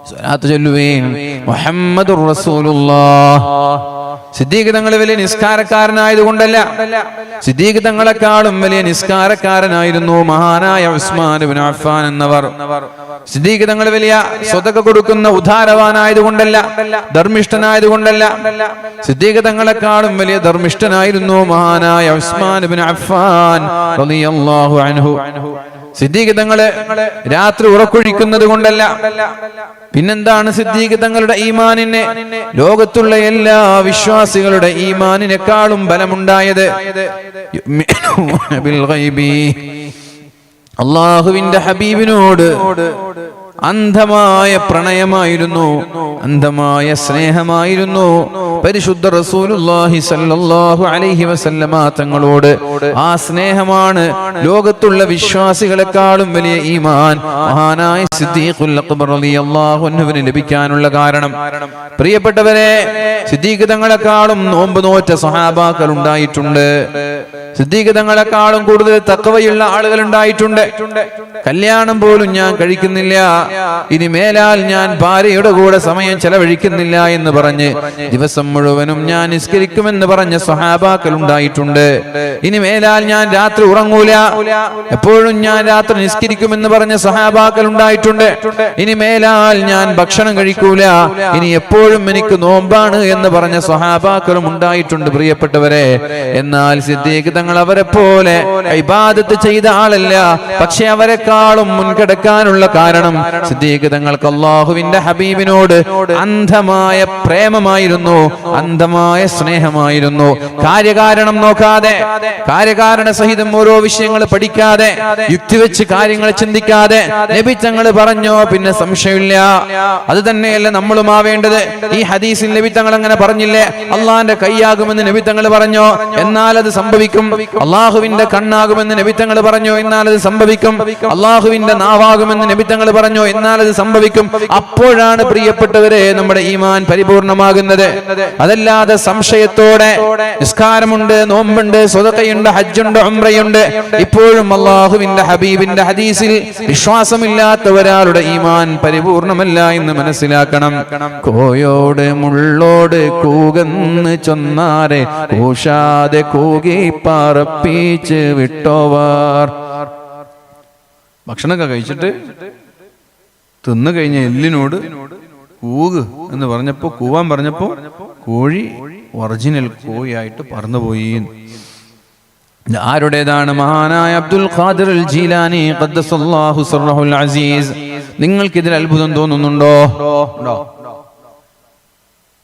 [SPEAKER 1] സ്വലാത്ത് ചൊല്ലുവേൻ, മുഹമ്മദുർ റസൂലുള്ളാഹ്. സിദ്ദീഖ് തങ്ങൾ വലിയ നിസ്കാരക്കാരനായതുകൊണ്ടല്ല, സിദ്ദീഖ് തങ്ങളെക്കാളും വലിയ നിസ്കാരക്കാരനായിരുന്നു മഹാനായ ഉസ്മാൻ ഇബ്നു അഫ്ഫാൻ എന്നവർ. സിദ്ദീഖ് തങ്ങൾ വലിയ സ്വതക്ക കൊടുക്കുന്ന ഉദാരവാനായതുകൊണ്ടല്ല, ധർമ്മിഷ്ഠനായതുകൊണ്ടല്ല. സിദ്ദീഖ് തങ്ങളെക്കാളും വലിയ ധർമ്മിഷ്ഠനായിരുന്നു മഹാനായ ഉസ്മാൻ ഇബ്നു അഫ്ഫാൻ റളിയല്ലാഹു അൻഹു. സിദ്ദീഖ് തങ്ങള് രാത്രി ഉറക്കൊഴിക്കുന്നത് കൊണ്ടല്ല. പിന്നെന്താണ് സിദ്ദീഖ് തങ്ങളുടെ ഈമാനിനെ ലോകത്തുള്ള എല്ലാ വിശ്വാസികളുടെ ഈമാനിനേക്കാളും ബലമുണ്ടായത്? അല്ലാഹുവിന്റെ ഹബീബിനോട് അന്ധമായ പ്രണയമായിരുന്നു, അന്ധമായ സ്നേഹമായിരുന്നു പരിശുദ്ധ റസൂലുള്ളാഹി സ്വല്ലല്ലാഹു അലൈഹി വസല്ലമ തങ്ങളോട്. ആ സ്നേഹമാണ് ലോകത്തുള്ള വിശ്വാസികളെക്കാളും വലിയ ഈമാൻ മഹാനായ സിദ്ദീഖുൽ അക്ബർ റളിയല്ലാഹു അൻഹുവിന് ലഭിക്കാനുള്ള കാരണം. പ്രിയപ്പെട്ടവരെ, സിദ്ദീഖ് തങ്ങളെക്കാളും നോമ്പ് നോറ്റ സ്വഹാബാക്കൾ ഉണ്ടായിട്ടുണ്ട്. സിദ്ദീഖ് തങ്ങളെക്കാളും കൂടുതൽ തഖ്വയുള്ള ആളുകൾ ഉണ്ടായിട്ടുണ്ട്. കല്യാണം പോലും ഞാൻ കഴിക്കുന്നില്ല, ഇനി മേലാൽ ഞാൻ ഭാര്യയുടെ കൂടെ സമയം ചെലവഴിക്കുന്നില്ല എന്ന് പറഞ്ഞ് ദിവസം മുഴുവനും ഞാൻ നിസ്കരിക്കുമെന്ന് പറഞ്ഞ സ്വഹാബാക്കൾ ഉണ്ടായിട്ടുണ്ട്. ഇനി മേലാൽ ഞാൻ രാത്രി ഉറങ്ങൂല, എപ്പോഴും ഞാൻ രാത്രി നിസ്കരിക്കുമെന്ന് പറഞ്ഞ സ്വഹാബാക്കൾ ഉണ്ടായിട്ടുണ്ട്. ഇനി മേലാൽ ഞാൻ ഭക്ഷണം കഴിക്കൂല, ഇനി എപ്പോഴും എനിക്ക് നോമ്പാണ് എന്ന് പറഞ്ഞ സ്വഹാബാക്കളും ഉണ്ടായിട്ടുണ്ട്. പ്രിയപ്പെട്ടവരെ, എന്നാൽ സിദ്ദീഖ് തങ്ങൾ അവരെ പോലെ ഇബാദത്ത് ചെയ്ത ആളല്ല. പക്ഷെ അവരെക്കാളും മുൻകടക്കാനുള്ള കാരണം സിദ്ദീഖ് തങ്ങൾക്ക് അല്ലാഹുവിന്റെ ഹബീബിനോട് അന്ധമായ പ്രേമമായിരുന്നു, അന്ധമായ സ്നേഹമായിരുന്നു. കാര്യകാരണം നോക്കാതെ, കാര്യകാരണ സഹിതം ഓരോ വിഷയങ്ങൾ പഠിക്കാതെ, യുക്തി വെച്ച് കാര്യങ്ങൾ ചിന്തിക്കാതെ നബി തങ്ങൾ പറഞ്ഞോ പിന്നെ സംശയമില്ല. അത് തന്നെയല്ല നമ്മളും ആവേണ്ടത്. ഈ ഹദീസിൽ നബി തങ്ങൾ അങ്ങനെ പറഞ്ഞില്ലേ, അള്ളാന്റെ കൈയാകുമെന്ന് നബി തങ്ങൾ പറഞ്ഞോ, എന്നാൽ അത് സംഭവിക്കും. അള്ളാഹുവിന്റെ കണ്ണാകുമെന്ന് നബി തങ്ങൾ പറഞ്ഞു, എന്നാൽ അത് സംഭവിക്കും. അള്ളാഹുവിന്റെ നാവാകുമെന്ന് നബി തങ്ങൾ പറഞ്ഞു, എന്നാൽ അത് സംഭവിക്കും. അപ്പോഴാണ് പ്രിയപ്പെട്ടവരെ നമ്മുടെ ഈമാൻ പരിപൂർണമാകുന്നത്. അതല്ലാതെ സംശയത്തോടെ നിസ്കാരമുണ്ട്, നോമ്പുണ്ട്, സ്വതക്കയുണ്ട്, ഹജ്ജുണ്ട്, ഉംറയുണ്ട്, ഇപ്പോഴും അള്ളാഹുവിന്റെ ഹബീബിന്റെ ഹദീസിൽ വിശ്വാസമില്ലാത്ത ഒരാളുടെ ഈമാൻ പരിപൂർണമല്ല എന്ന് മനസ്സിലാക്കണം. കോയോട് മുള്ളോട് കൂകന്ന് ചൊന്നാരെ കൂശാതെ കൂകി പറപ്പിച്ച് വിട്ടോവാർ. ഭക്ഷണമൊക്കെ കഴിച്ചിട്ട് തിന്നു കഴിഞ്ഞ എല്ലിനോട് കൂക് എന്ന് പറഞ്ഞപ്പോ, കൂവാൻ പറഞ്ഞപ്പോ കോഴി ഒറിജിനൽ കോഴിയായിട്ട് പറന്നുപോയി. ആരുടേതാണ്? മഹാനായ അബ്ദുൽ ഖാദിർ അൽ ജീലാനി ഖദ്ദസല്ലാഹു സിർറഹുൽ അസീസ്. നിങ്ങൾക്ക് ഇതിൽ അത്ഭുതം തോന്നുന്നുണ്ടോ?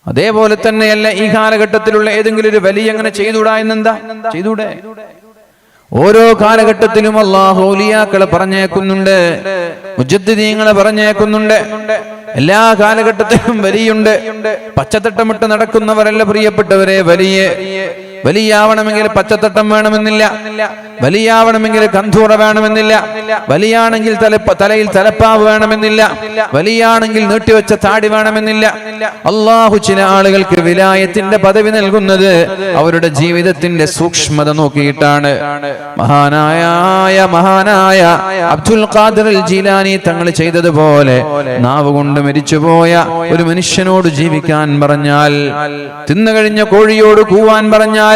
[SPEAKER 1] അതേപോലെ തന്നെയല്ല ഈ കാലഘട്ടത്തിലുള്ള ഏതെങ്കിലും ഒരു വലിയ അങ്ങനെ ചെയ്തുകൂടാ എന്നെന്താ? ചെയ്തൂടെ? ഓരോ കാലഘട്ടത്തിലും അല്ലാഹു ഔലിയാക്കളെ പറഞ്ഞേക്കുന്നുണ്ട്, മുജദ്ദിദീങ്ങളെ പറഞ്ഞേക്കുന്നുണ്ട്. എല്ലാ കാലഘട്ടത്തിലും വലിയുണ്ട്. പച്ചത്തട്ടമിട്ട് നടക്കുന്നവരല്ല പ്രിയപ്പെട്ടവരെ വലിയാവണമെങ്കിൽ പച്ചത്തട്ടം വേണമെന്നില്ല, വലിയാവണമെങ്കിൽ കന്ധൂറ വേണമെന്നില്ല, വലിയാണെങ്കിൽ തലയിൽ തലപ്പാവ് വേണമെന്നില്ല, വലിയാണെങ്കിൽ നീട്ടിവെച്ച താടി വേണമെന്നില്ല. അള്ളാഹു ചില ആളുകൾക്ക് വിലായത്തിന്റെ പദവി നൽകുന്നത് അവരുടെ ജീവിതത്തിന്റെ സൂക്ഷ്മത നോക്കിയിട്ടാണ്. മഹാനായ അബ്ദുൽ ഖാദിർ അൽ ജീലാനി തങ്ങൾ ചെയ്തതുപോലെ നാവ് കൊണ്ട് മരിച്ചുപോയ ഒരു മനുഷ്യനോട് ജീവിക്കാൻ പറഞ്ഞാൽ, തിന്നുകഴിഞ്ഞ കോഴിയോട് കൂവാൻ പറഞ്ഞാൽ,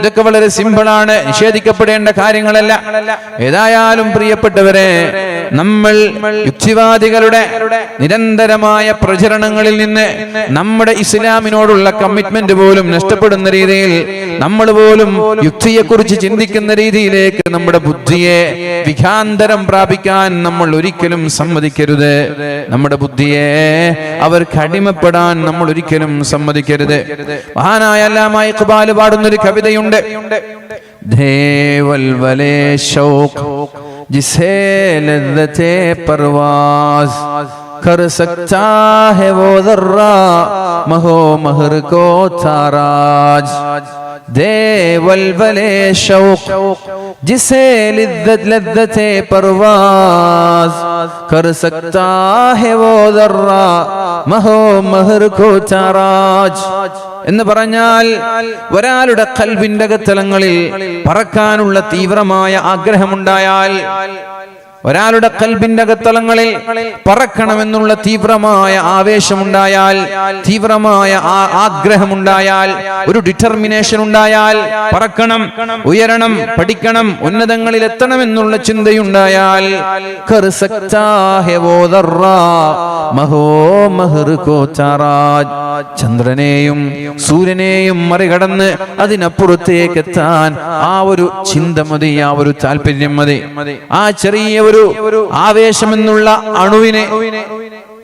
[SPEAKER 1] ഇതൊക്കെ വളരെ സിമ്പിളാണ്, നിഷേധിക്കപ്പെടേണ്ട കാര്യങ്ങളല്ല. ഏതായാലും പ്രിയപ്പെട്ടവരെ, നമ്മൾ യുക്തിവാദികളുടെ നിരന്തരമായ പ്രചരണങ്ങളിൽ നിന്ന് നമ്മുടെ ഇസ്ലാമിനോടുള്ള കമ്മിറ്റ്മെന്റ് പോലും നഷ്ടപ്പെടുന്ന രീതിയിൽ, നമ്മൾ പോലും യുക്തിയെക്കുറിച്ച് ചിന്തിക്കുന്ന രീതിയിലേക്ക് നമ്മുടെ ബുദ്ധിയെ വിഖാന്തരം പ്രാപിക്കാൻ നമ്മൾ ഒരിക്കലും സമ്മതിക്കരുത്. നമ്മുടെ ബുദ്ധിയെ അവർക്ക് അടിമപ്പെടാൻ നമ്മൾ ഒരിക്കലും സമ്മതിക്കരുത്. മഹാനായ അല്ലാമ ഇഖ്ബാൽ പാടുന്നൊരു കവിതയുണ്ട്. ദേവൽ വലേ ശൗഖ് ജിസേ ലദ്ദത്തെ പർവാസ് कर सकता है वो दर्रा महो महर को ताराज दे वलवले शौक जिसे लद्दते परवाज कर सकता है वो दर्रा महो महर को ताराज. എന്ന് പറഞ്ഞാൽ ഒരാളുടെ ഖൽബിന്റെ അകത്തളങ്ങളിൽ പറക്കാനുള്ള തീവ്രമായ ആഗ്രഹമുണ്ടായാൽ, ഒരാളുടെ ഖൽബിന്റെ അകത്തളങ്ങളിൽ പറക്കണമെന്നുള്ള തീവ്രമായ ആവേശമുണ്ടായാൽ, തീവ്രമായ ആഗ്രഹമുണ്ടായാൽ, ഒരു ഡിറ്റർമിനേഷൻ ഉണ്ടായാൽ, പറക്കണം, ഉയരണം, പഠിക്കണം, ഉന്നതങ്ങളിൽ എത്തണമെന്നുള്ള ചിന്തയുണ്ടായാൽ, ചന്ദ്രനെയും സൂര്യനെയും മറികടന്ന് അതിനപ്പുറത്തേക്ക് എത്താൻ ആ ഒരു ചിന്ത മതി, ആ ഒരു താല്പര്യം മതി. ആ ചെറിയ ഒരു ആവേശമെന്നുള്ള അണുവിനെ,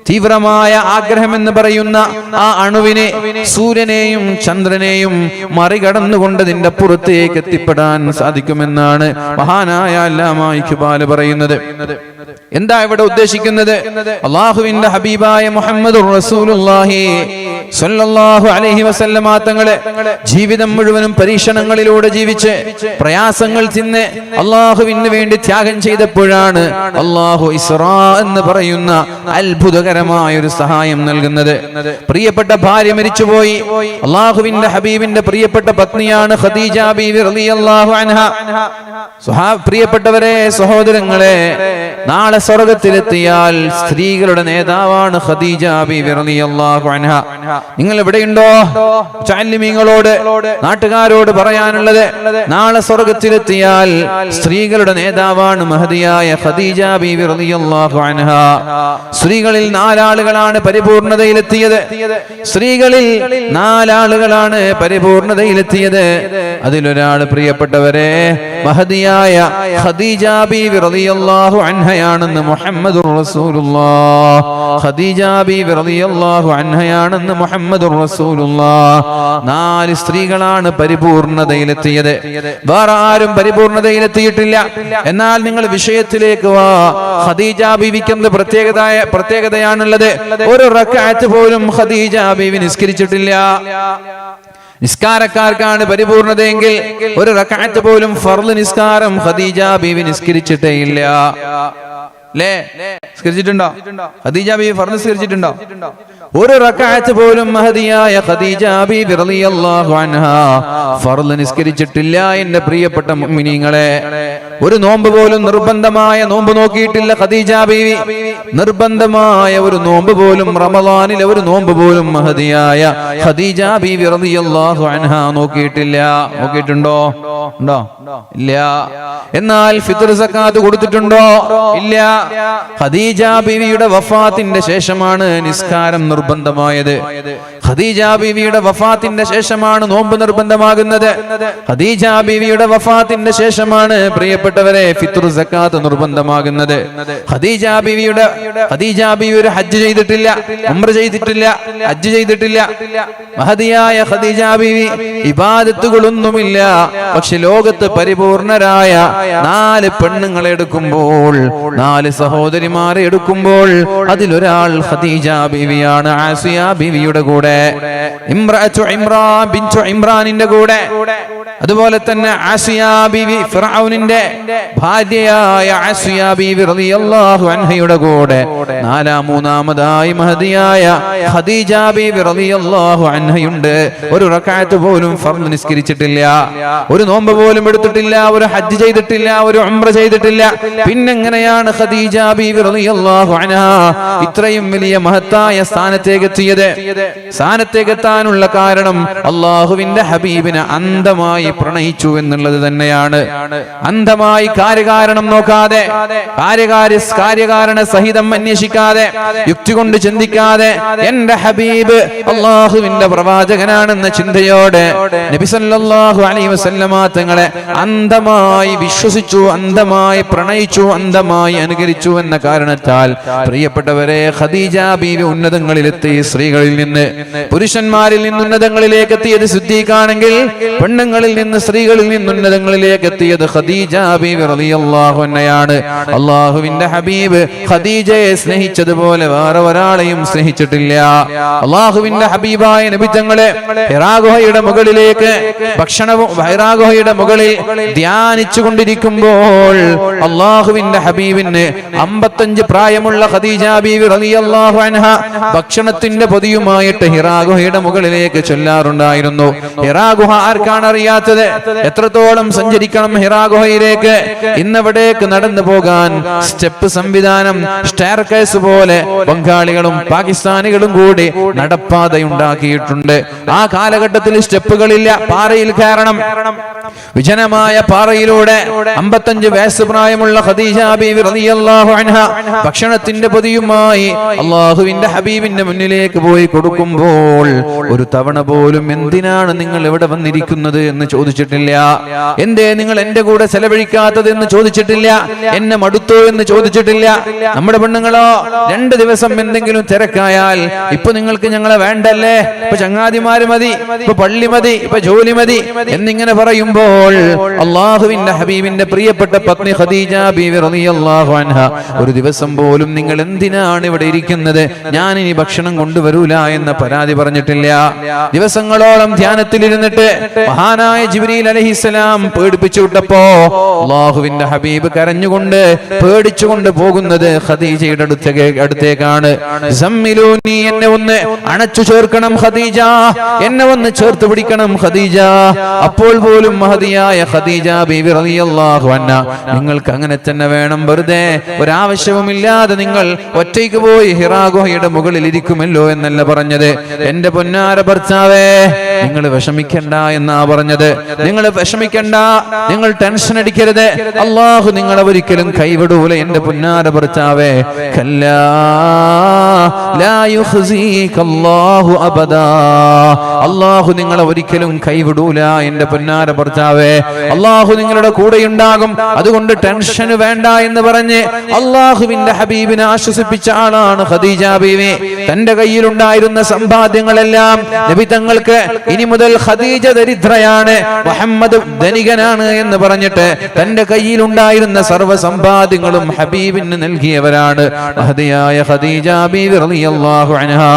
[SPEAKER 1] തീവ്രമായ ആഗ്രഹമെന്ന് പറയുന്ന ആ അണുവിനെ, സൂര്യനെയും ചന്ദ്രനെയും മറികടന്നുകൊണ്ട് അതിന്റെ പുറത്തേക്ക് എത്തിപ്പെടാൻ സാധിക്കുമെന്നാണ് മഹാനായ അല്ലാമ ഇഖ്ബാൽ പറയുന്നത്. എന്താ ഇവിടെ ഉദ്ദേശിക്കുന്നത്? അല്ലാഹുവിന്റെ ഹബീബായ മുഹമ്മദുർ റസൂലുള്ളാഹി സ്വല്ലല്ലാഹു അലൈഹി വസല്ലമ തങ്ങളെ ജീവിതം മുഴുവനും പരീക്ഷണങ്ങളിലൂടെ ജീവിച്ച് പ്രയാസങ്ങൾ തിന്ന് അല്ലാഹുവിന് വേണ്ടി ത്യാഗം ചെയ്തപ്പോഴാണ് അല്ലാഹു ഇസ്റാ എന്ന് പറയുന്ന അത്ഭുതകരമായ ഒരു സഹായം നൽകുന്നത്. പ്രിയപ്പെട്ട ഭാര്യ മരിച്ചുപോയി. അല്ലാഹുവിന്റെ ഹബീബിന്റെ പ്രിയപ്പെട്ട പത്നിയാണ് ഖദീജ ബീവി റളിയല്ലാഹു അൻഹ. പ്രിയപ്പെട്ടവരെ, സഹോദരങ്ങളെ, നാളെ സ്വർഗ്ഗത്തിലെത്തിയാൽ സ്ത്രീകളുടെ നേതാവാണ് ഖദീജ ബീവി റളിയല്ലാഹു അൻഹ. നിങ്ങൾ എവിടെയുണ്ടോ? മുതല്ലിമീങ്ങളോട്, നാട്ടുകാരോട് പറയാനുള്ളത്, നാളെ സ്വർഗ്ഗത്തിലെത്തിയാൽ സ്ത്രീകളുടെ നേതാവാണ് മഹദിയായ ഖദീജ ബീവി റളിയല്ലാഹു അൻഹ. സ്ത്രീകളിൽ 4 ആളുകളാണ് പരിപൂർണതയിലെത്തിയത്. സ്ത്രീകളിൽ 4 ആളുകളാണ് പരിപൂർണതയിലെത്തിയത്. അതിലൊരാൾ പ്രിയപ്പെട്ടവരെ മഹദിയായ ഖദീജ ബീവി റളിയല്ലാഹു അൻഹയാണെന്ന് മുഹമ്മദുർ റസൂലുള്ളാഹ്. ഖദീജ ബീവി റളിയല്ലാഹു അൻഹയാണെന്ന് മുഹമ്മദുർ റസൂലുള്ളാഹ്. 4 സ്ത്രീകളാണ് പരിപൂർണതയിലെത്തിയത്. വേറെ ആരും പരിപൂർണതയിലെത്തിയിട്ടില്ല. എന്നാൽ നിങ്ങൾ വിഷയത്തിലേക്ക് വാ. ഖദീജ ബീവിക്ക് എന്ത് പ്രത്യേകതയാണുള്ളത്? ഒരു റക്അത്ത് പോലും ഖദീജ ബീവി നിസ്കരിച്ചിട്ടില്ല. നിസ്കാരക്കാർക്കാണ് പരിപൂർണതയെങ്കിൽ ഒരു റക്അത്ത് പോലും ഫർള് നിസ്കാരം ഖദീജ ബീവി നിസ്കരിച്ചിട്ടേ ഇല്ല. അല്ലേ? നിസ്കരിച്ചിട്ടുണ്ടോ? ഖദീജ ബീവി ഫർള് നിസ്കരിച്ചിട്ടുണ്ടോ? ഒരു റക്അത്ത് പോലും മഹദിയായ ഖദീജ ബീവി റളിയല്ലാഹു അൻഹാ ഫർള് നിസ്കരിച്ചിട്ടില്ല. എന്റെ പ്രിയപ്പെട്ട മുഅ്മിനീങ്ങളെ, ഒരു നോമ്പ് പോലും നിർബന്ധമായ നോമ്പ് നോക്കിയിട്ടില്ല ഖദീജ ബീവി. നിർബന്ധമായ ഒരു നോമ്പ് പോലും, റമളാനിലെ ഒരു നോമ്പ് പോലും മഹദിയായ ഖദീജ ബീവി റളിയല്ലാഹു അൻഹാ നോക്കിയിട്ടില്ല. നോക്കിയിട്ടുണ്ടോ? ഉണ്ടോ? ഇല്ല. എന്നാൽ ഫിത്ർ സക്കാത്ത് കൊടുത്തിട്ടുണ്ടോ? ഇല്ല. ഖദീജ ബീവിയുടെ വഫാത്തിന്റെ ശേഷമാണ് നിസ്കാരം നിർബന്ധമായത്. ഖദീജ ബീവിയുടെ വഫാത്തിന്റെ ശേഷമാണ് നോമ്പ് നിർബന്ധമാകുന്നത്. ഖദീജ ബീവിയുടെ വഫാത്തിന്റെ ശേഷമാണ് പ്രിയപ്പെട്ടവരെ ഫിത്ർ സക്കാത്ത് നിർബന്ധമാകുന്നത്. ഖദീജ ബീവി ഒരു ഹജ്ജ് ചെയ്തിട്ടില്ല, ഉംറ ചെയ്തിട്ടില്ല, ഹജ്ജ് ചെയ്തിട്ടില്ല. മഹദിയായ ഖദീജ ബീവി ഇബാദത്തുകളൊന്നുമില്ല. പക്ഷെ ലോകത്ത് പരിപൂർണരായ 4 പെണ്ണുങ്ങളെ എടുക്കുമ്പോൾ, 4 സഹോദരിമാരെ എടുക്കുമ്പോൾ അതിലൊരാൾ ഖദീജ ബീവിയാണ്. ആസിയ ബീവിയുടെ കൂടെ, ഇംറഅത്തു ഇമ്രാൻ ബിൻതു ഇമ്രാനിന്റെ കൂടെ, അതുപോലെ തന്നെ ആസിയ ബീവി ഫിർഔനിന്റെ ഭാര്യയായ ആസിയ ബീവി റളിയല്ലാഹു അൻഹയുടെ കൂടെ, മൂന്നാമതായി മഹദിയായ ഖദീജ ബീവി റളിയല്ലാഹു അൻഹയുണ്ട്. ഒരു റക്അത്ത് പോലും ഫർള് നിസ്കരിച്ചിട്ടില്ല, ഒരു നോമ്പ് പോലും എടുത്തിട്ടില്ല, ഒരു ഹജ്ജ് ചെയ്തിട്ടില്ല, ഒരു ഉംറ ചെയ്തിട്ടില്ല. പിന്നെങ്ങനെയാണ് ഖദീജ ബീവി റളിയല്ലാഹു അൻഹാ ഇത്രയും വലിയ മഹത്തായ സ്ഥാനത്തേക്ക് എത്തിയത്? സ്ഥാനത്തേക്ക് എത്താനുള്ള കാരണം അല്ലാഹുവിന്റെ ഹബീബിനെ അന്ധമായി പ്രണയിച്ചു എന്നുള്ളത് തന്നെയാണ്. അന്ധമായി കാര്യകാരണം നോക്കാതെ, കാര്യകാരണ സഹിതം അന്വേഷിക്കാതെ, യുക്തി കൊണ്ട് ചിന്തിക്കാതെ, എന്റെ ഹബീബ് അല്ലാഹുവിന്റെ പ്രവാചകനാണെന്ന ചിന്തയോടെ നബി സല്ലല്ലാഹു അലൈഹി വസല്ലമ തങ്ങളെ അന്ധമായി വിശ്വസിച്ചു, അന്ധമായി പ്രണയിച്ചു, അന്ധമായി അനുകരിച്ചു എന്ന കാരണത്താൽ പ്രിയപ്പെട്ടവരെ ഖദീജ ബീവി ഉന്നതങ്ങളിലെത്തി. സ്ത്രീകളിൽ നിന്ന്, പുരുഷന്മാരിൽ നിന്ന് ഉന്നതങ്ങളിലേക്ക് എത്തിയത് സിദ്ദീഖാണെങ്കിൽ, പെണ്ണുങ്ങളിൽ നിന്ന്, സ്ത്രീകളിൽ നിന്ന് ഉന്നതങ്ങളിലേക്ക് എത്തിയത് ഖദീജ ബീവി റളിയല്ലാഹു അൻഹയാണ്. അല്ലാഹുവിന്റെ ഹബീബ് ഖദീജയെ സ്നേഹിച്ചതുപോലെ വേറെ ഒരാളെയും സ്നേഹിച്ചിട്ടില്ല. അല്ലാഹുവിന്റെ ഹബീബായ നബി തങ്ങളെ ഹിറാ ഗുഹയുടെ മുകളിലേക്ക് ഹിറാ ഗുഹയുടെ മുകളിൽ ധ്യാനിച്ചു കൊണ്ടിരിക്കുമ്പോൾ അല്ലാഹുവിന്റെ ഹബീബിന് 55 പ്രായമുള്ള ഖദീജ ബീവി റളിയല്ലാഹു അൻഹ ഭക്ഷണത്തിന്റെ പൊതിയുമായിട്ട് ഹിറാ ഗുഹയുടെ മുകളിലേക്ക് ചൊല്ലാറുണ്ടായിരുന്നു. ഹിറാ ഗുഹ ആർക്കാണ് അറിയാത്തത്? എത്രത്തോളം സഞ്ചരിക്കണം ഹിറാ ഗുഹയിലേക്ക്? ഇന്നവിടേക്ക് നടന്നു പോകാൻ സ്റ്റെപ്പ് സംവിധാനം, സ്റ്റെയർ കേസ് പോലെ ബംഗാളികളും പാകിസ്ഥാനികളും കൂടി നടപ്പാതയുണ്ടാക്കിയിട്ടുണ്ട്. ആ കാലഘട്ടത്തിൽ സ്റ്റെപ്പുകളില്ല, പാറയിൽ കയറണം. വിജനമായ പാറയിലൂടെ 55 വയസ്സ് പ്രായമുള്ള ഖദീജ ബീവി റളിയല്ലാഹു അൻഹ ഭക്ഷണത്തിന്റെ പൊതിയുമായി അല്ലാഹുവിന്റെ ഹബീബിന്റെ മുന്നിലേക്ക് പോയി കൊടുക്കുമ്പോൾ ഒരു തവണ പോലും എന്തിനാണ് നിങ്ങൾ ഇവിടെ വന്നിരിക്കുന്നത് എന്ന് ചോദിച്ചിട്ടില്ല. എന്തേ നിങ്ങൾ എന്റെ കൂടെ ചെലവഴിക്കാത്തത് എന്ന് ചോദിച്ചിട്ടില്ല. എന്നെ മടുത്തോ എന്ന് ചോദിച്ചിട്ടില്ല. നമ്മുടെ പെണ്ണുങ്ങളോ 2 ദിവസം എന്തെങ്കിലും തിരക്കായാൽ, ഇപ്പൊ നിങ്ങൾക്ക് ഞങ്ങളെ വേണ്ടല്ലേ, ഇപ്പൊ ചങ്ങാതിമാര് മതി, ഇപ്പൊ പള്ളി മതി, ഇപ്പൊ ജോലി മതി എന്നിങ്ങനെ പറയുമ്പോൾ അല്ലാഹുവിന്റെ ഹബീബിന്റെ പ്രിയപ്പെട്ട പത്നി ഖദീജ ബീവി റളിയല്ലാഹു അൻഹ ഒരു ദിവസം പോലും നിങ്ങൾ എന്തിനാണ് ഇവിടെ ഇരിക്കുന്നത്, ഞാൻ ഇനി ഭക്ഷണം കൊണ്ടുവരൂല എന്ന പരാതി പറഞ്ഞിട്ടില്ല. ദിവസങ്ങളോളം ധ്യാനത്തിലിരുന്നിട്ട് മഹാനായ ജിബ്രീൽ അലൈഹിസ്സലാം പേടിപ്പിച്ചു വിട്ടപ്പോ അല്ലാഹുവിന്റെ ഹബീബ് കരഞ്ഞുകൊണ്ട് പേടിച്ചുകൊണ്ട് പോകുന്നത് ഖദീജയുടെ അടുത്തേക്കാണ്. സമ്മിലൂനി, എന്നെ ഒന്ന് അണച്ചു ചേർക്കണം ഖദീജ, എന്നെ ഒന്ന് ചേർത്ത് പിടിക്കണം ഖദീജ. അപ്പോൾ പോലും മഹദിയായ ഖദീജ ബീവി റളിയല്ലാഹു അൻഹ, നിങ്ങൾക്ക് അങ്ങനെ തന്നെ വേണം, വെറുതെ ഒരാവശ്യവുമില്ലാതെ നിങ്ങൾ ഒറ്റയ്ക്ക് പോയി ഹിറാ ഗുഹയുടെ മുകളിൽ ഇരിക്കുമല്ലോ എന്നല്ല പറഞ്ഞത്. എന്റെ പൊന്നാര ഭർത്താവേ, നിങ്ങൾ വിഷമിക്കണ്ട എന്നാ പറഞ്ഞത്. നിങ്ങൾ വിഷമിക്കണ്ട, നിങ്ങൾ ടെൻഷൻ അടിക്കരുത്, അല്ലാഹു നിങ്ങളെ ഒരിക്കലും കൈവിടൂല എന്റെ പൊന്നാര ഭർത്താവേ. കല്ലാ ലാ യുഖ്സീകല്ലാഹു അബദാ, അല്ലാഹു നിങ്ങളെ ഒരിക്കലും കൈവിടൂല എന്റെ പൊന്നാര ഭർത്താവേ. അല്ലാഹു നിങ്ങളുടെ കൂടെയുണ്ടാകും, അതുകൊണ്ട് ടെൻഷൻ വേണ്ട എന്ന് പറഞ്ഞ് അല്ലാഹുവിന്റെ ഹബീബിനെ ആശ്വസിപ്പിച്ച ആളാണ് ഖദീജ ബീവി. തന്റെ കയ്യിലുണ്ടായിരുന്ന സമ്പാദ്യങ്ങളെല്ലാം നബി തങ്ങൾക്ക് ഇനി മുതൽ ഖദീജ ദരിദ്രയാണ്, മുഹമ്മദ് ധനികനാണ് എന്ന് പറഞ്ഞിട്ട് തന്റെ കയ്യിലുണ്ടായിരുന്ന സർവ്വ സമ്പാദ്യങ്ങളും ഹബീബിന് നൽകിയവരാണ് മഹദിയായ ഖദീജ ബീവി റളിയല്ലാഹു അൻഹാ.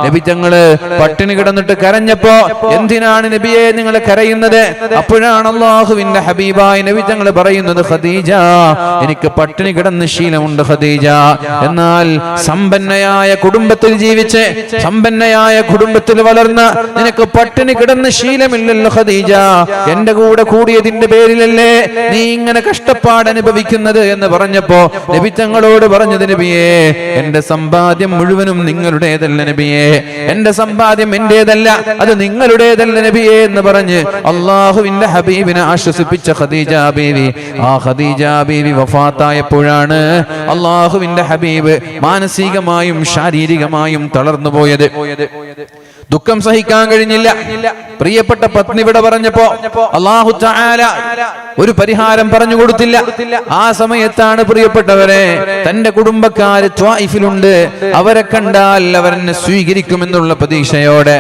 [SPEAKER 1] നബി തങ്ങള് പട്ടിണി കിടന്നിട്ട് കരഞ്ഞപ്പോ, എന്തിനാണ് നബിയെ നിങ്ങൾ കരയുന്നത്? അപ്പോഴാണ് അല്ലാഹുവിന്റെ ഹബീബായ നബി തങ്ങൾ പറയുന്നത്, ഖദീജ, എനിക്ക് പട്ടിണി കിടന്ന് ശീലമുണ്ട് ഖദീജ. എന്നാൽ സമ്പന്നയായ കുടുംബത്തിൽ ജീവിച്ച് സമ്പന്നയായ കുടുംബത്തിൽ വളർന്ന നിനക്ക് പട്ടിണി കിടന്ന് ശീലമില്ലല്ലോ ഖദീജ. എന്റെ കൂടെ കൂടിയതിന്റെ പേരിലല്ലേ നീ ഇങ്ങനെ കഷ്ടപ്പാട് അനുഭവിക്കുന്നത് എന്ന് പറഞ്ഞപ്പോ നബി തങ്ങളോട് പറഞ്ഞത്, നബിയേ, എന്റെ സമ്പാദ്യം മുഴുവനും നിങ്ങളുടേതല്ല നബിയേ, എന്റെ സമ്പാദ്യം എന്റേതല്ല, അത് നിങ്ങളുടേതല്ല നബിയേ എന്ന് പറഞ്ഞ് അള്ളാഹുവിന്റെ ഹബീബിനെ ആശ്വസിപ്പിച്ച ഖദീജ ബീവി. ആ ഖദീജ ബീവി വഫാത്തായപ്പോഴാണ് അള്ളാഹുവിന്റെ ഹബീബ് മാനസികമായും ശാരീരികമായും തളർന്നു പോയത്. ദുഃഖം സഹിക്കാൻ കഴിഞ്ഞില്ല. പ്രിയപ്പെട്ട പത്നി വിട പറഞ്ഞപ്പോ അല്ലാഹു തആല ഒരു പരിഹാരം പറഞ്ഞു കൊടുത്തില്ല. ആ സമയത്താണ് പ്രിയപ്പെട്ടവരെ തന്റെ കുടുംബക്കാര് ത്വായിഫിലുണ്ട്, അവരെ കണ്ടാൽ അവരെന്നെ സ്വീകരിക്കുമെന്നുള്ള പ്രതീക്ഷയോടെ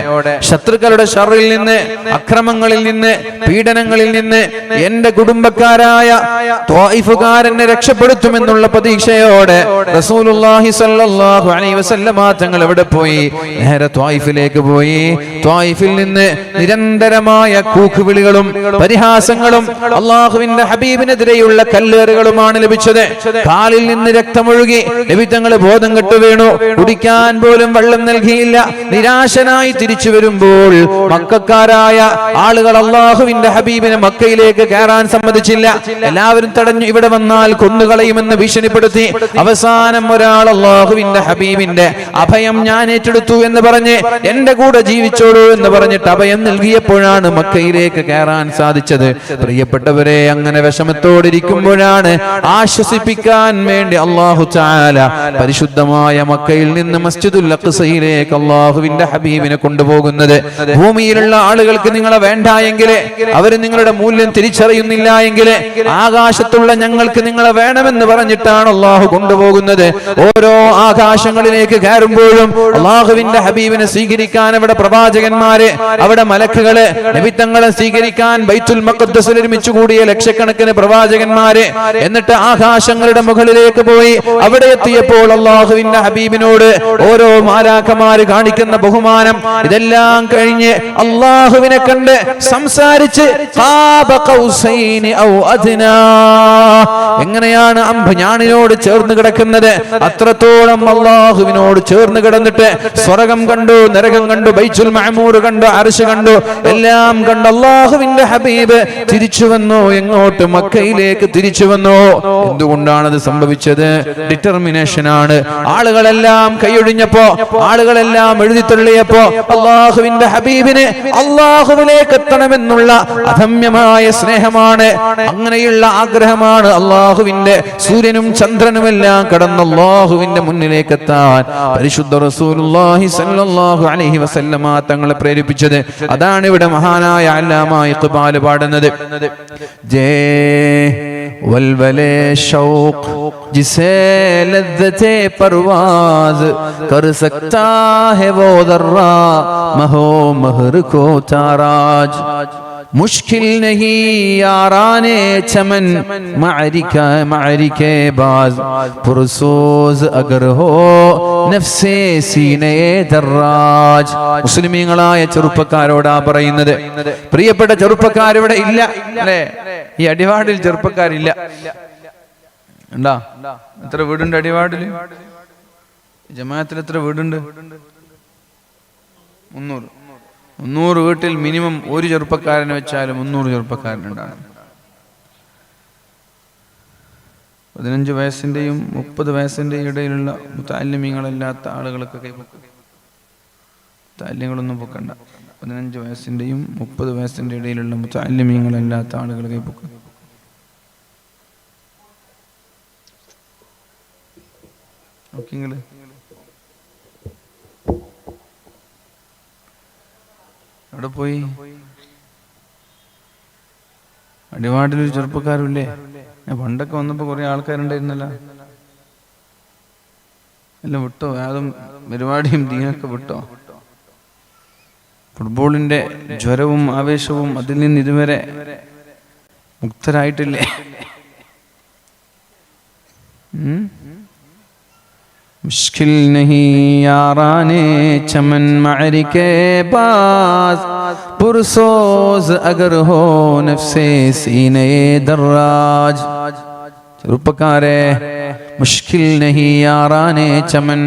[SPEAKER 1] ശത്രുക്കളുടെ ശർറിൽ നിന്ന്, അക്രമങ്ങളിൽ നിന്ന്, പീഡനങ്ങളിൽ നിന്ന് എന്റെ കുടുംബക്കാരായ ത്വായിഫുകാരെന്നെ രക്ഷപ്പെടുത്തുമെന്നുള്ള പ്രതീക്ഷയോടെ റസൂലുള്ളാഹി സ്വല്ലല്ലാഹു അലൈഹി വസല്ലമ തങ്ങൾ എവിടെ പോയി? നേരെ ത്വായിഫിലേക്ക് പോയി. ത്വായിഫിൽ നിന്ന് നിരന്തരമായ കൂക്കുവിളികളും പരിഹാസങ്ങളും അള്ളാഹുവിന്റെ ഹബീബിനെതിരെയുള്ള കല്ലേറുകളുമാണ് ലഭിച്ചത്. കാലിൽ നിന്ന് രക്തമൊഴുകി നബി തങ്ങൾ ബോധം കെട്ടു വീണു. കുടിക്കാൻ പോലും വെള്ളം നൽകിയില്ല. നിരാശനായി തിരിച്ചു വരുമ്പോൾ മക്കക്കാരായ ആളുകൾ അള്ളാഹുവിന്റെ ഹബീബിനെ മക്കയിലേക്ക് കയറാൻ സമ്മതിച്ചില്ല. എല്ലാവരും തടഞ്ഞു. ഇവിടെ വന്നാൽ കൊന്നുകളയുമെന്ന് ഭീഷണിപ്പെടുത്തി. അവസാനം ഒരാൾ അള്ളാഹുവിന്റെ ഹബീബിന്റെ അഭയം ഞാൻ ഏറ്റെടുത്തു എന്ന് പറഞ്ഞ് എന്റെ കൂടെ ജീവിച്ചോളൂ എന്ന് പറഞ്ഞിട്ട് അഭയം നൽകിയപ്പോഴാണ് മക്കയിലേക്ക് കയറാൻ സാധിച്ചത്. പ്രിയപ്പെട്ടവരെ, അങ്ങനെ വിഷമത്തോടിരിക്കുമ്പോഴാണ് ആശ്വസിപ്പിക്കാൻ വേണ്ടി അല്ലാഹു തആല പരിശുദ്ധമായ മക്കയിൽ നിന്ന് മസ്ജിദുൽ അഖ്സയിലേക്ക് അല്ലാഹുവിന്റെ ഹബീബിനെ കൊണ്ടുപോകുന്നത്. ഭൂമിയിലുള്ള ആളുകൾക്ക് നിങ്ങളെ വേണ്ട എങ്കിൽ, അവർ നിങ്ങളുടെ മൂല്യം തിരിച്ചറിയുന്നില്ല എങ്കിൽ, ആകാശത്തുള്ള ഞങ്ങൾക്ക് നിങ്ങളെ വേണമെന്ന് പറഞ്ഞിട്ടാണ് അല്ലാഹു കൊണ്ടുപോകുന്നത്. ഓരോ ആകാശങ്ങളിലേക്ക് കയറുമ്പോഴും അല്ലാഹുവിന്റെ ഹബീബിനെ സ്വീകരിക്കാൻ അവിടെ പ്രവാചകന്മാര്, അവിടെ മലക്കുകള്, നബിത്തങ്ങളെ സ്വീകരിക്കാൻ ബൈത്തുൽ മഖദ്ദസിൽ ഒരുമിച്ച് കൂടിയ ലക്ഷക്കണക്കിന് പ്രവാചകന്മാര്. എന്നിട്ട് ആകാശങ്ങളുടെ മുകളിലേക്ക് പോയി അവിടെ എത്തിയപ്പോൾ അല്ലാഹുവിന്റെ ഹബീബിനോട് ഓരോ മാലാഖമാര് കാണിക്കുന്ന ബഹുമാനം, ഇതെല്ലാം കഴിഞ്ഞ് അല്ലാഹുവിനെ കണ്ട് സംസാരിച്ച് എങ്ങനെയാണ് ഞാണിനോട് ചേർന്ന് കിടക്കുന്നത്, അത്രത്തോളം അല്ലാഹുവിനോട് ചേർന്ന് കിടന്നിട്ട് സ്വർഗം കണ്ടു, നരകം കണ്ടു, ബൈത്തുൽ മഅമൂർ കണ്ടു, അർശ് കണ്ടു, എല്ലാം കണ്ട് അല്ലാഹുവിന്റെ ഹബീബ് തിരിച്ചു വന്നു. എങ്ങോട്ട്? മക്കയിലേക്ക് തിരിച്ചു വന്നു. എന്തുകൊണ്ടാണത് സംഭവിച്ചത്? ഡിറ്റർമിനേഷൻ ആണ്. ആളുകളെല്ലാം കൈയൊഴിഞ്ഞപ്പോ, ആളുകളെല്ലാം എഴുതി തള്ളിയപ്പോ അല്ലാഹുവിന്റെ ഹബീബിന് അല്ലാഹുവിലേക്ക് എത്തണമെന്നുള്ള അധമ്യമായ സ്നേഹമാണ്, അങ്ങനെയുള്ള ആഗ്രഹമാണ് അല്ലാഹുവിന്റെ സൂര്യനും ചന്ദ്രനുമെല്ലാം കടന്ന് അല്ലാഹുവിന്റെ മുന്നിലേക്ക് എത്താൻ പരിശുദ്ധ റസൂലുള്ളാഹി സ്വല്ലല്ലാഹു അലൈഹി വസല്ലമ തങ്ങളെ പ്രേരിപ്പിച്ചത്. അതാണ് ഇവിടെ മഹാനായ അല്ലാമ ഇഖ്ബാൽ പാടുന്നത്. ജേ വൽവലെ ശൗഖ് ജിസേ ലദ്ദത്തെ പർവാസ് കർ സക്താ ഹൈ വോ ദർറാ മഹോ മഹർ കോ താരാജ് मुश्किल नहीं याराने चमन मारिके बाज पुरसोज अगर हो नफ्से सीने दर्राज. മുസ്ലിമീങ്ങളായ ചെറുപ്പക്കാരോടാ പറയുന്നത്. പ്രിയപ്പെട്ട ചെറുപ്പക്കാരിവിടെ ഇല്ല അല്ലേ? ഈ അടിവാടിൽ ചെറുപ്പക്കാരില്ല. ഉണ്ടാ? എത്ര വീടുണ്ട് അടിവാടിൽ? ജമാഅത്തിൽ എത്ര വീടുണ്ട്? 300 വീട്ടിൽ മിനിമം ഒരു ചെറുപ്പക്കാരനെ വെച്ചാലും 300 ചെറുപ്പക്കാരനുണ്ടാകും. 15 വയസ്സിന്റെയും 30 വയസ്സിന്റെയും ഇടയിലുള്ള മുതഅല്ലിമീങ്ങളല്ലാത്ത ആളുകളൊക്കെ കൈപൊക്കും. മുതഅല്ലിങ്ങളൊന്നും പൊക്കണ്ട. 15 വയസ്സിന്റെയും 30 വയസ്സിന്റെ ഇടയിലുള്ള മുതഅല്ലിമീങ്ങളല്ലാത്ത ആളുകൾ കൈപൊക്കും. ഓക്കെങ്കില് അവിടെ പോയി? അടിവാടിലൊരു ചെറുപ്പക്കാരുമില്ലേ? ഞാൻ പണ്ടൊക്കെ വന്നപ്പോ കുറെ ആൾക്കാരുണ്ടായിരുന്നല്ലോ. എല്ലാം വിട്ടോ? യാതും പരിപാടിയും ദീനൊക്കെ വിട്ടോ? ഫുട്ബോളിന്റെ ജ്വരവും ആവേശവും അതിൽ നിന്ന് ഇതുവരെ മുക്തരായിട്ടില്ലേ? मुश्किल नहीं याराने चमन मारिके बाज पुरसोज अगर हो नफ्से सीने दर्राज ചെറുപ്പക്കാരെ മുഷ്കിൽ നഹി യാറാനെ ചമൻ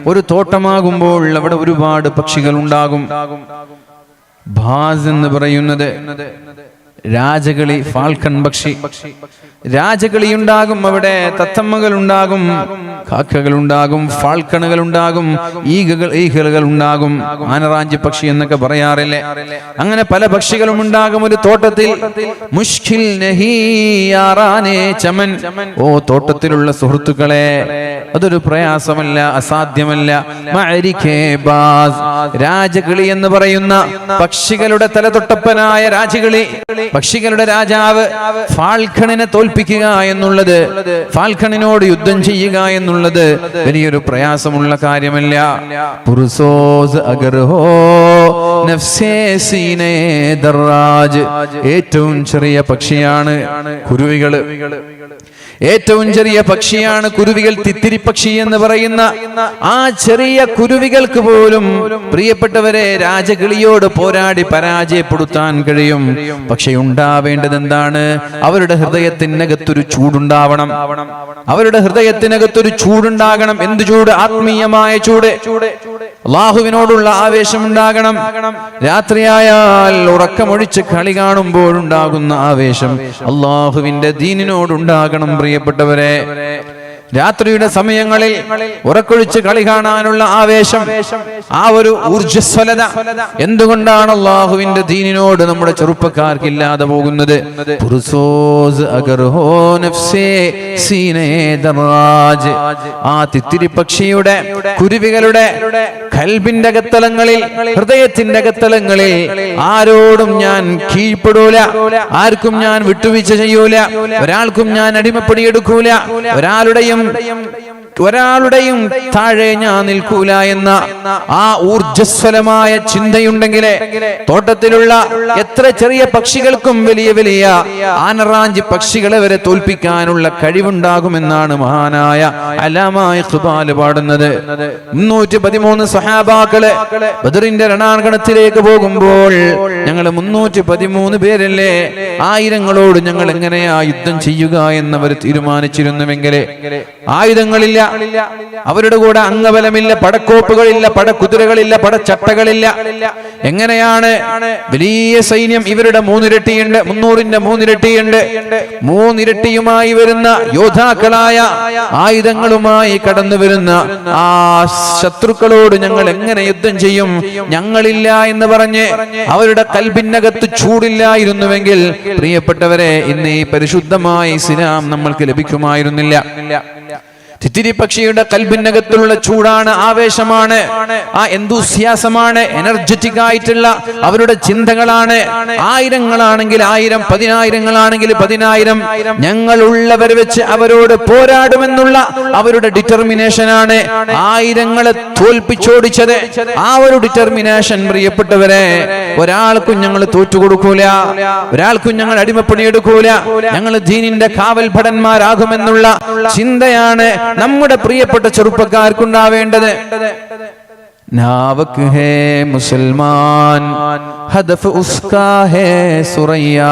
[SPEAKER 1] ഒരു തോട്ടമാകുമ്പോൾ അവിടെ ഒരുപാട് പക്ഷികൾ ഉണ്ടാകും ബാസ് എന്ന് പറയുന്നത് രാജകിളി ഫാൽക്കൺ പക്ഷി രാജകിളി ഉണ്ടാകും അവിടെ തത്തമ്മകൾ ഉണ്ടാകും കാക്കകൾ ഉണ്ടാകും ഫാൽക്കണുകൾ ഉണ്ടാകും ഈഗകൾ ഉണ്ടാകും ആനറാഞ്ചി പക്ഷി എന്നൊക്കെ പറയാറില്ലേ അങ്ങനെ പല പക്ഷികളും ഉണ്ടാകും ഒരു തോട്ടത്തിൽ മുഷ്കിൽ നഹി യാറാനെ ചമൻ ഓ തോട്ടത്തിലുള്ള സുഹൃത്തുക്കളെ അതൊരു പ്രയാസമല്ല അസാധ്യമല്ല മഅരികെ ബാസ് രാജകിളി എന്ന് പറയുന്ന പക്ഷികളുടെ തലതൊട്ടപ്പനായ രാജകിളി പക്ഷികളുടെ രാജാവ് ഫാൽക്കണിനെ തോൽപ്പിക്കുക എന്നുള്ളത് ഫാൽക്കണിനോട് യുദ്ധം ചെയ്യുക എന്നുള്ളത് വലിയൊരു പ്രയാസമുള്ള കാര്യമല്ല പുരുസോസ് അഗർ ഹോ നഫ്സേ സീനേ ദർറാജ് ഏറ്റവും ചെറിയ പക്ഷിയാണ് കുരുവികള് ഏറ്റവും ചെറിയ പക്ഷിയാണ് കുരുവികൾ തിത്തിരി പക്ഷി എന്ന് പറയുന്ന ആ ചെറിയ കുരുവികൾക്ക് പോലും പ്രിയപ്പെട്ടവരെ രാജകിളിയോട് പോരാടി പരാജയപ്പെടുത്താൻ കഴിയും പക്ഷെ ഉണ്ടാവേണ്ടത് എന്താണ് അവരുടെ ഹൃദയത്തിനകത്തൊരു ചൂടുണ്ടാവണം അവരുടെ ഹൃദയത്തിനകത്തൊരു ചൂടുണ്ടാകണം എന്ത് ചൂട് ആത്മീയമായ ചൂട് അല്ലാഹുവിനോടുള്ള ആവേശം ഉണ്ടാകണം രാത്രിയായാൽ ഉറക്കമൊഴിച്ച് കളി കാണുമ്പോഴുണ്ടാകുന്ന ആവേശം അല്ലാഹുവിന്റെ ദീനിനോടുണ്ടാകണം പ്രിയപ്പെട്ടവരെ രാത്രിയുടെ സമയങ്ങളിൽ ഉറക്കൊഴിച്ച് കളി കാണാനുള്ള ആവേശം ആ ഒരു ഊർജ്ജസ്വലത എന്തുകൊണ്ടാണ് അല്ലാഹുവിന്റെ ദീനിനോട് നമ്മുടെ ചെറുപ്പക്കാർക്ക് ഇല്ലാതെ പോകുന്നത് ആ തിത്തിരി പക്ഷിയുടെ കുരുവികളുടെ കൽബിന്റെ അകത്തളങ്ങളിൽ ഹൃദയത്തിന്റെ അകത്തളങ്ങളിൽ ആരോടും ഞാൻ കീഴ്പ്പെടൂല ആർക്കും ഞാൻ വിട്ടുവീഴ്ച ചെയ്യൂല ഒരാൾക്കും ഞാൻ അടിമപ്പെടിയെടുക്കൂല ഒരാളുടെയും താഴെ ഞാൻ നിൽക്കൂല എന്ന ആ ഊർജ്ജസ്വലമായ ചിന്തയുണ്ടെങ്കിലേ തോട്ടത്തിലുള്ള എത്ര ചെറിയ പക്ഷികൾക്കും വലിയ വലിയ ആനറാഞ്ചി പക്ഷികളെ വരെ തോൽപ്പിക്കാനുള്ള കഴിവുണ്ടാകുമെന്നാണ് മഹാനായ അല്ലാമാ ഇഖ്ബാൽ പാടുന്നത് 313 സഹാബാക്കള് ബദറിന്റെ രണാങ്കണത്തിലേക്ക് പോകുമ്പോൾ ഞങ്ങൾ 313 പേരല്ലേ ആയിരങ്ങളോട് ഞങ്ങൾ എങ്ങനെയാ യുദ്ധം ചെയ്യുക എന്നവർ തീരുമാനിച്ചിരുന്നുവെങ്കിൽ ആയുധങ്ങളില്ല അവരുടെ കൂടെ അംഗബലമില്ല പടക്കോപ്പുകളില്ല പടക്കുതിരകളില്ല പടച്ചട്ടകളില്ല എങ്ങനെയാണ് വലിയ സൈന്യം ഇവരുടെ 3 ഇരട്ടിയുണ്ട് 300ന്റെ 3 ഇരട്ടിയുണ്ട് 3 ഇരട്ടിയുമായി വരുന്ന യോദ്ധാക്കളായ ആയുധങ്ങളുമായി കടന്നു വരുന്ന ആ ശത്രുക്കളോട് ഞങ്ങൾ എങ്ങനെ യുദ്ധം ചെയ്യും ഞങ്ങളില്ല എന്ന് പറഞ്ഞ് അവരുടെ കൽബിനകത്ത് ചൂടില്ലായിരുന്നുവെങ്കിൽ പ്രിയപ്പെട്ടവരെ ഇന്ന് ഈ പരിശുദ്ധമായ ഇസ്ലാം നമ്മൾക്ക് ലഭിക്കുമായിരുന്നില്ല തിത്തിരി പക്ഷിയുടെ കൽബിനകത്തുള്ള ചൂടാണ് ആവേശമാണ് ആ എന്തൂസിയാസമാണ് എനർജറ്റിക് ആയിട്ടുള്ള അവരുടെ ചിന്തകളാണ് ആയിരങ്ങളാണെങ്കിൽ 1000 പതിനായിരങ്ങളാണെങ്കിൽ 10000 ഞങ്ങളുള്ളവരെ വെച്ച് അവരോട് പോരാടുമെന്നുള്ള അവരുടെ ഡിറ്റർമിനേഷനാണ് ആയിരങ്ങളെ തോൽപ്പിച്ചോടിച്ചത് ആ ഒരു ഡിറ്റർമിനേഷൻ പ്രിയപ്പെട്ടവരെ ഒരാൾക്കും ഞങ്ങൾ തോറ്റുകൊടുക്കൂല ഒരാൾക്കും ഞങ്ങൾ അടിമപ്പണിയെടുക്കൂല ഞങ്ങൾ ദീനിന്റെ കാവൽ ഭടന്മാരാകുമെന്നുള്ള ചിന്തയാണ് നമ്മുടെ പ്രിയപ്പെട്ട ചെറുപ്പക്കാർക്കുണ്ടാവേണ്ടത് നാവക് ഹേ മുസൽമാൻ ഹദഫ് ഉസ്കാ ഹേ സുറയ്യ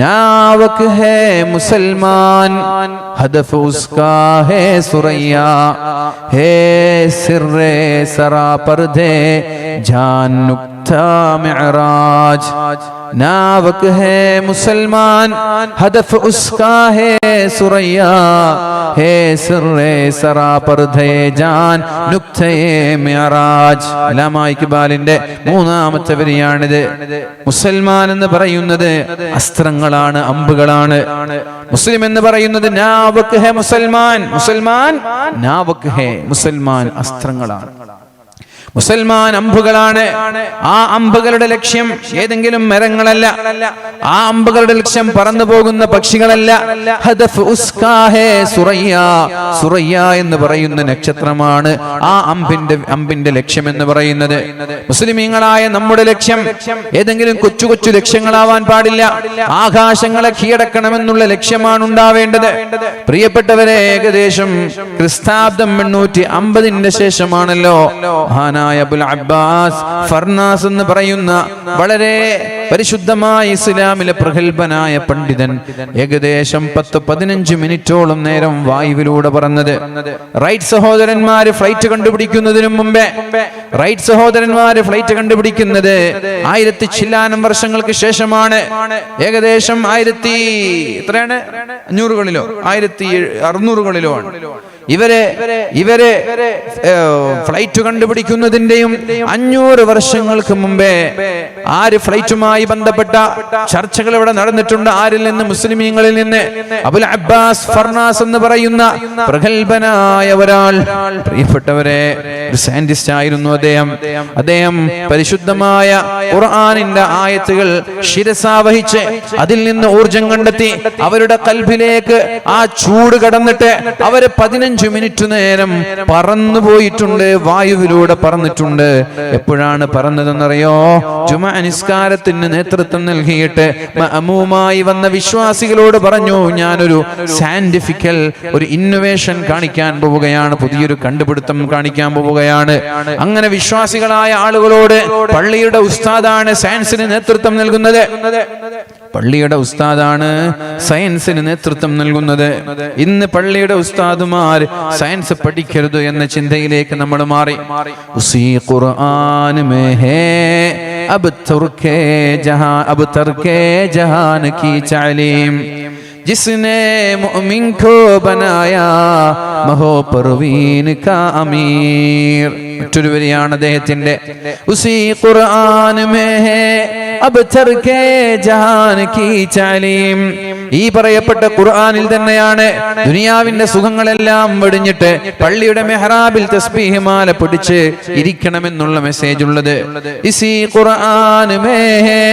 [SPEAKER 1] നാവക് ഹേ മുസൽമാൻ ഹദഫ് ഉസ്കാ ഹേ സുറയ്യ ഹേ സിർറെ സറാ പർദേ ജാൻ നുക്താ മിഅറാജ് नावक है मुसलमान हदफ उसका है सुरैया है सिर्रे सरा पर्दे जान नुक्ते मिअराज അല്ലാമാ ഇഖ്ബാലിന്റെ മൂന്നാമത്തെ വരിയാണിത് മുസൽമാൻ എന്ന് പറയുന്നത് അസ്ത്രങ്ങളാണ് അമ്പുകളാണ് മുസ്ലിം എന്ന് പറയുന്നത് നാവക് ഹേ മുസൽമാൻ മുസൽമാൻ നാവക് ഹേ മുസൽമാൻ അസ്ത്രങ്ങളാണ് മുസൽമാൻ അമ്പുകളാണ്. ആ അമ്പുകളുടെ ലക്ഷ്യം ഏതെങ്കിലും മരങ്ങളല്ല, ആ അമ്പുകളുടെ ലക്ഷ്യം പറന്നു പോകുന്ന പക്ഷികളല്ല. ഹദഫ് ഉസ്കാഹേ സുറയ്യ, സുറയ്യ എന്ന് പറയുന്ന നക്ഷത്രമാണ് ആ അമ്പിന്റെ ലക്ഷ്യം എന്ന് പറയുന്നത്. മുസ്ലിമീങ്ങളായ നമ്മുടെ ലക്ഷ്യം ഏതെങ്കിലും കൊച്ചു കൊച്ചു ലക്ഷ്യങ്ങളാവാൻ പാടില്ല. ആകാശങ്ങളെ കീഴടക്കണമെന്നുള്ള ലക്ഷ്യമാണ് ഉണ്ടാവേണ്ടത്. പ്രിയപ്പെട്ടവരെ, ഏകദേശം ക്രിസ്താബ്ദം 850 ശേഷമാണല്ലോ അബുൽ അബ്ബാസ് ഫർനാസ് എന്ന് പറയുന്ന വളരെ പരിശുദ്ധമായ ഇസ്ലാമിലെ പ്രഗൽഭനായ പണ്ഡിതൻ ഏകദേശം 10-15 മിനിറ്റോളം നേരം വായുവിലൂടെ പറന്നത്. റൈറ്റ് സഹോദരന്മാര് ഫ്ലൈറ്റ് കണ്ടുപിടിക്കുന്നതിനു മുമ്പേ, റൈറ്റ് സഹോദരന്മാര് ഫ്ലൈറ്റ് കണ്ടുപിടിക്കുന്നത് 1000 ചില്ലാനം വർഷങ്ങൾക്ക് ശേഷമാണ്. ഏകദേശം 1500കളിലോ 1600കളിലോ ആണ് ഇവരെ ഫ്ലൈറ്റ് കണ്ടുപിടിക്കുന്നതിന്റെയും 500 വർഷങ്ങൾക്ക് മുമ്പേ ആര് ഫ്ലൈറ്റുമായി ബന്ധപ്പെട്ട ചർച്ചകൾ ഇവിടെ നടന്നിട്ടുണ്ട്. ആരിൽ നിന്ന്? മുസ്ലിമീങ്ങളിൽ നിന്ന്. അബുൽ അബ്ബാസ് ഫർനാസ് എന്ന് പറയുന്ന പ്രഗൽഭനായ ഒരാൾ, പ്രിയപ്പെട്ടവരെ, ഒരു സയന്റിസ്റ്റ് ആയിരുന്നു അദ്ദേഹം പരിശുദ്ധമായ ഖുർആനിന്റെ ആയത്തുകൾ ശിരസാവഹിച്ച് അതിൽ നിന്ന് ഊർജം കണ്ടെത്തി അവരുടെ ഖൽബിലേക്ക് ആ ചൂട് കടന്നിട്ട് അവര് 15 മിനിറ്റ് നേരം പറന്നു പോയിട്ടുണ്ട്, വായുവിലൂടെ പറന്നിട്ടുണ്ട്. എപ്പോഴാണ് പറന്നതെന്നറിയോ? ജുമാ നിസ്കാരത്തിന് നേതൃത്വം നൽകിയിട്ട് മഅമൂമായി വന്ന വിശ്വാസികളോട് പറഞ്ഞു, ഞാനൊരു സയന്റിഫിക്കൽ ഒരു ഇന്നോവേഷൻ കാണിക്കാൻ പോവുകയാണ്, പുതിയൊരു കണ്ടുപിടുത്തം കാണിക്കാൻ പോവുകയാണ്. അങ്ങനെ വിശ്വാസികളായ ആളുകളോട്, പള്ളിയുടെ ഉസ്താദാണ് സയൻസിന് നേതൃത്വം നൽകുന്നത്, പള്ളിയുടെ ഉസ്താദാണ് സയൻസിന് നേതൃത്വം നൽകുന്നത്. ഇന്ന് പള്ളിയുടെ ഉസ്താദുമാർ സയൻസ് പഠിക്കരുത് എന്ന ചിന്തയിലേക്ക് നമ്മൾ മാറി. ഉസീ ഖുർആൻ മേ ഹേ അബ് തർകേ ജഹാൻ കി തഅലീം जिसने मुअमिन को बनाया महो परवीन का अमीर. മറ്റൊരു വരിയാണ് അദ്ദേഹത്തിന്റെ. ഉസീ ഖുർആൻ മേ ഹേ അബ് തർകേ ജഹാൻ കി തഅലീം. ഈ പറയപ്പെട്ട ഖുർആനിൽ തന്നെയാണ് ദുനിയാവിന്റെ സുഖങ്ങളെല്ലാം വെടിഞ്ഞിട്ട് പള്ളിയുടെ മെഹ്റാബിൽ തസ്ബീഹ് മാല പിടിച്ച് ഇരിക്കണമെന്നുള്ള മെസ്സേജ് ഉള്ളത്. ഇസീ ഖുർആൻ മേ ഹേ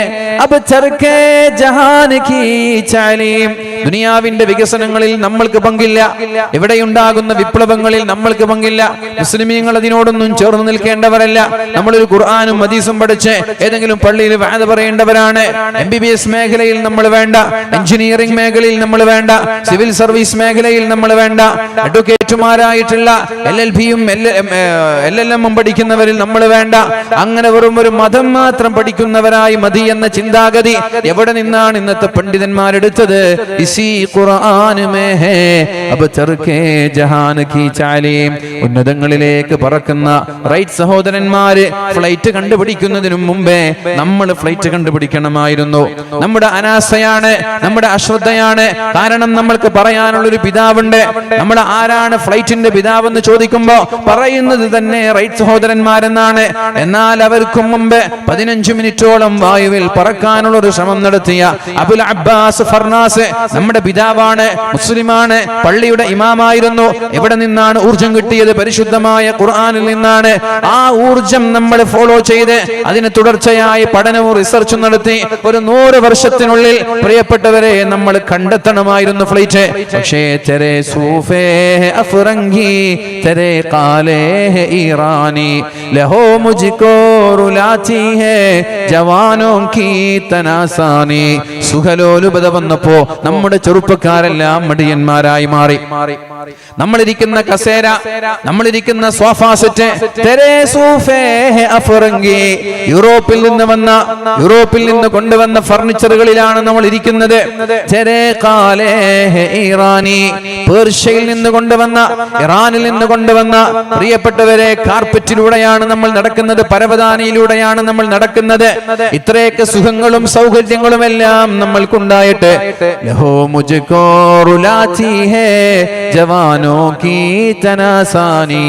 [SPEAKER 1] അബ് തർകേ ജഹാൻ കി തഅലീം. ദുനിയാവിന്റെ വികസനങ്ങളിൽ നമ്മൾക്ക് പങ്കില്ല, എവിടെയുണ്ടാകുന്ന വിപ്ലവങ്ങളിൽ നമ്മൾക്ക് പങ്കില്ല. മുസ്ലിമീങ്ങൾ അതിനോടൊന്നും ചേർന്ന് നിൽക്കേണ്ടവരല്ല. നമ്മളൊരു ഖുർആനും ഹദീസും പഠിച്ച് ഏതെങ്കിലും പള്ളിയിൽ വഅദ് പറയേണ്ടവരാണ്. MBBS മേഖലയിൽ നമ്മൾ വേണ്ട, എഞ്ചിനീയറിംഗ് മേഖലയിൽ നമ്മൾ വേണ്ട, സിവിൽ സർവീസ് മേഖലയിൽ നമ്മൾ വേണ്ട, അഡ്വക്കേറ്റുമാരായിട്ടുള്ള LLB-യും LLM-ഉം പഠിക്കുന്നവരിൽ നമ്മൾ വേണ്ട. അങ്ങനെ വെറും ഒരു മതം മാത്രം പഠിക്കുന്നവരായി മതി എന്ന ചിന്താഗതി എവിടെ നിന്നാണ് ഇന്നത്തെ പണ്ഡിതന്മാരെടുത്തത്? ഇസീ ഖുർആൻ മേ ഹേ അബ് തർകേ ജഹാൻ കി തഅലീം. ഉന്നതങ്ങളിലേക്ക് പറക്കുന്ന റൈറ്റ് സഹോദരന്മാര് ഫ്ലൈറ്റ് കണ്ടുപിടിക്കുന്നതിനു മുമ്പേ നമ്മൾ ഫ്ലൈറ്റ് കണ്ടുപിടിക്കണമായിരുന്നു. നമ്മുടെ അനാസയാണ്, നമ്മുടെ അശ്രദ്ധയാണ്. കാരണം നമ്മൾക്ക് പറയാനുള്ളൊരു പിതാവുണ്ട്. നമ്മുടെ ആരാണ് ഫ്ലൈറ്റിന്റെ പിതാവെന്ന് ചോദിക്കുമ്പോ പറയുന്നത് തന്നെ റൈറ്റ് സഹോദരന്മാരെന്നാണ്. എന്നാൽ അവർക്കും മുമ്പ് 15 മിനിറ്റോളം വായുവിൽ പറക്കാനുള്ള ഒരു ശ്രമം നടത്തിയ അബുൽ അബ്ബാസ് ഫർനാസ് നമ്മുടെ പിതാവാണ്, മുസ്ലിമാണ്, പള്ളിയുടെ ഇമാമായിരുന്നു. എവിടെ നിന്നാണ് ഊർജം കിട്ടിയത്? പരിശുദ്ധമായ ഖുർആനിൽ നിന്നാണ്. ആ ഊർജം നമ്മൾ ഫോളോ ചെയ്ത് അതിന് തുടർച്ചയായി പഠനവും റിസർച്ചും നടത്തി ഒരു 100 വർഷത്തിനുള്ളിൽ പ്രിയപ്പെട്ടവരെ നമ്മൾ കണ്ടെത്തണമായിരുന്നു ഫ്ലൈറ്റ്. പക്ഷേ തെരേ സൂഫേ അഫ്റംഗി തെരേ ഖാലേ ഇറാനി ലഹോ മുജ്കോ റുലാത്തി ഹേ ജവാനോ കി തനാസാനി. സുഖലോലുപത വന്നപ്പോ നമ്മുടെ ചെറുപ്പക്കാരെല്ലാം മടിയന്മാരായി മാറി. നമ്മളിരിക്കുന്ന കസേര, നമ്മളിരിക്കുന്ന സോഫ സെറ്റ് യൂറോപ്പിൽ നിന്ന് കൊണ്ടുവന്ന ഫർണിച്ചറുകളിലാണ് നമ്മൾ ഇരിക്കുന്നത്. പേർഷ്യയിൽ നിന്ന് കൊണ്ടുവന്ന, ഇറാനിൽ നിന്ന് കൊണ്ടുവന്ന പ്രിയപ്പെട്ടവരെ കാർപ്പറ്റിലൂടെയാണ് നമ്മൾ നടക്കുന്നത്, പരവതാനിയിലൂടെയാണ് നമ്മൾ നടക്കുന്നത്. ഇത്രയൊക്കെ സുഖങ്ങളും സൗകര്യങ്ങളും എല്ലാം നമ്മൾക്കുണ്ടായിട്ട് ലഹോ മുജ്കോ റുലാത്തി ഹേ ജവാനോ കീ തനാസാനി.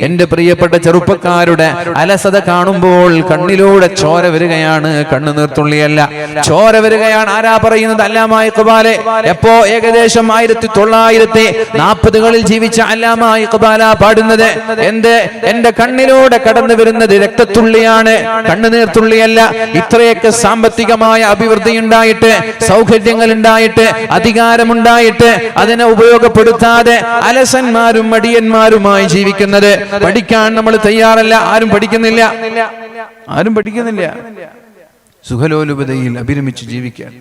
[SPEAKER 1] എന്റെ പ്രിയപ്പെട്ട ചെറുപ്പക്കാരുടെ അലസത കാണുമ്പോൾ കണ്ണിലൂടെ ചോര വരികയാണ്, കണ്ണുനീർത്തുള്ളിയല്ല, ചോര വരികയാണ്. ആരാ പറയുന്നത്? അല്ലാമ ഇഖ്ബാലെ. എപ്പോ? ഏകദേശം 1940കളിൽ ജീവിച്ച അല്ലാമ ഇഖ്ബാല പാടുന്നത്. എന്റെ കണ്ണിലൂടെ കടന്നു വരുന്നത് രക്തത്തുള്ളിയാണ്, കണ്ണുനീർത്തുള്ളിയല്ല. ഇത്രയൊക്കെ സാമ്പത്തികമായ അഭിവൃദ്ധി ഉണ്ടായിട്ട്, സൗകര്യങ്ങൾ ഉണ്ടായിട്ട്, അധികാരമുണ്ടായിട്ട് അതിനെ ഉപയോഗപ്പെടുത്താതെ അലസന്മാരും മടിയന്മാരുമായി ജീവിക്കുന്നത്. പഠിക്കാൻ നമ്മൾ തയ്യാറല്ല. ആരും പഠിക്കുന്നില്ല. സുഖലോലുപതയിൽ അഭിരമിച്ച് ജീവിക്കാൻ.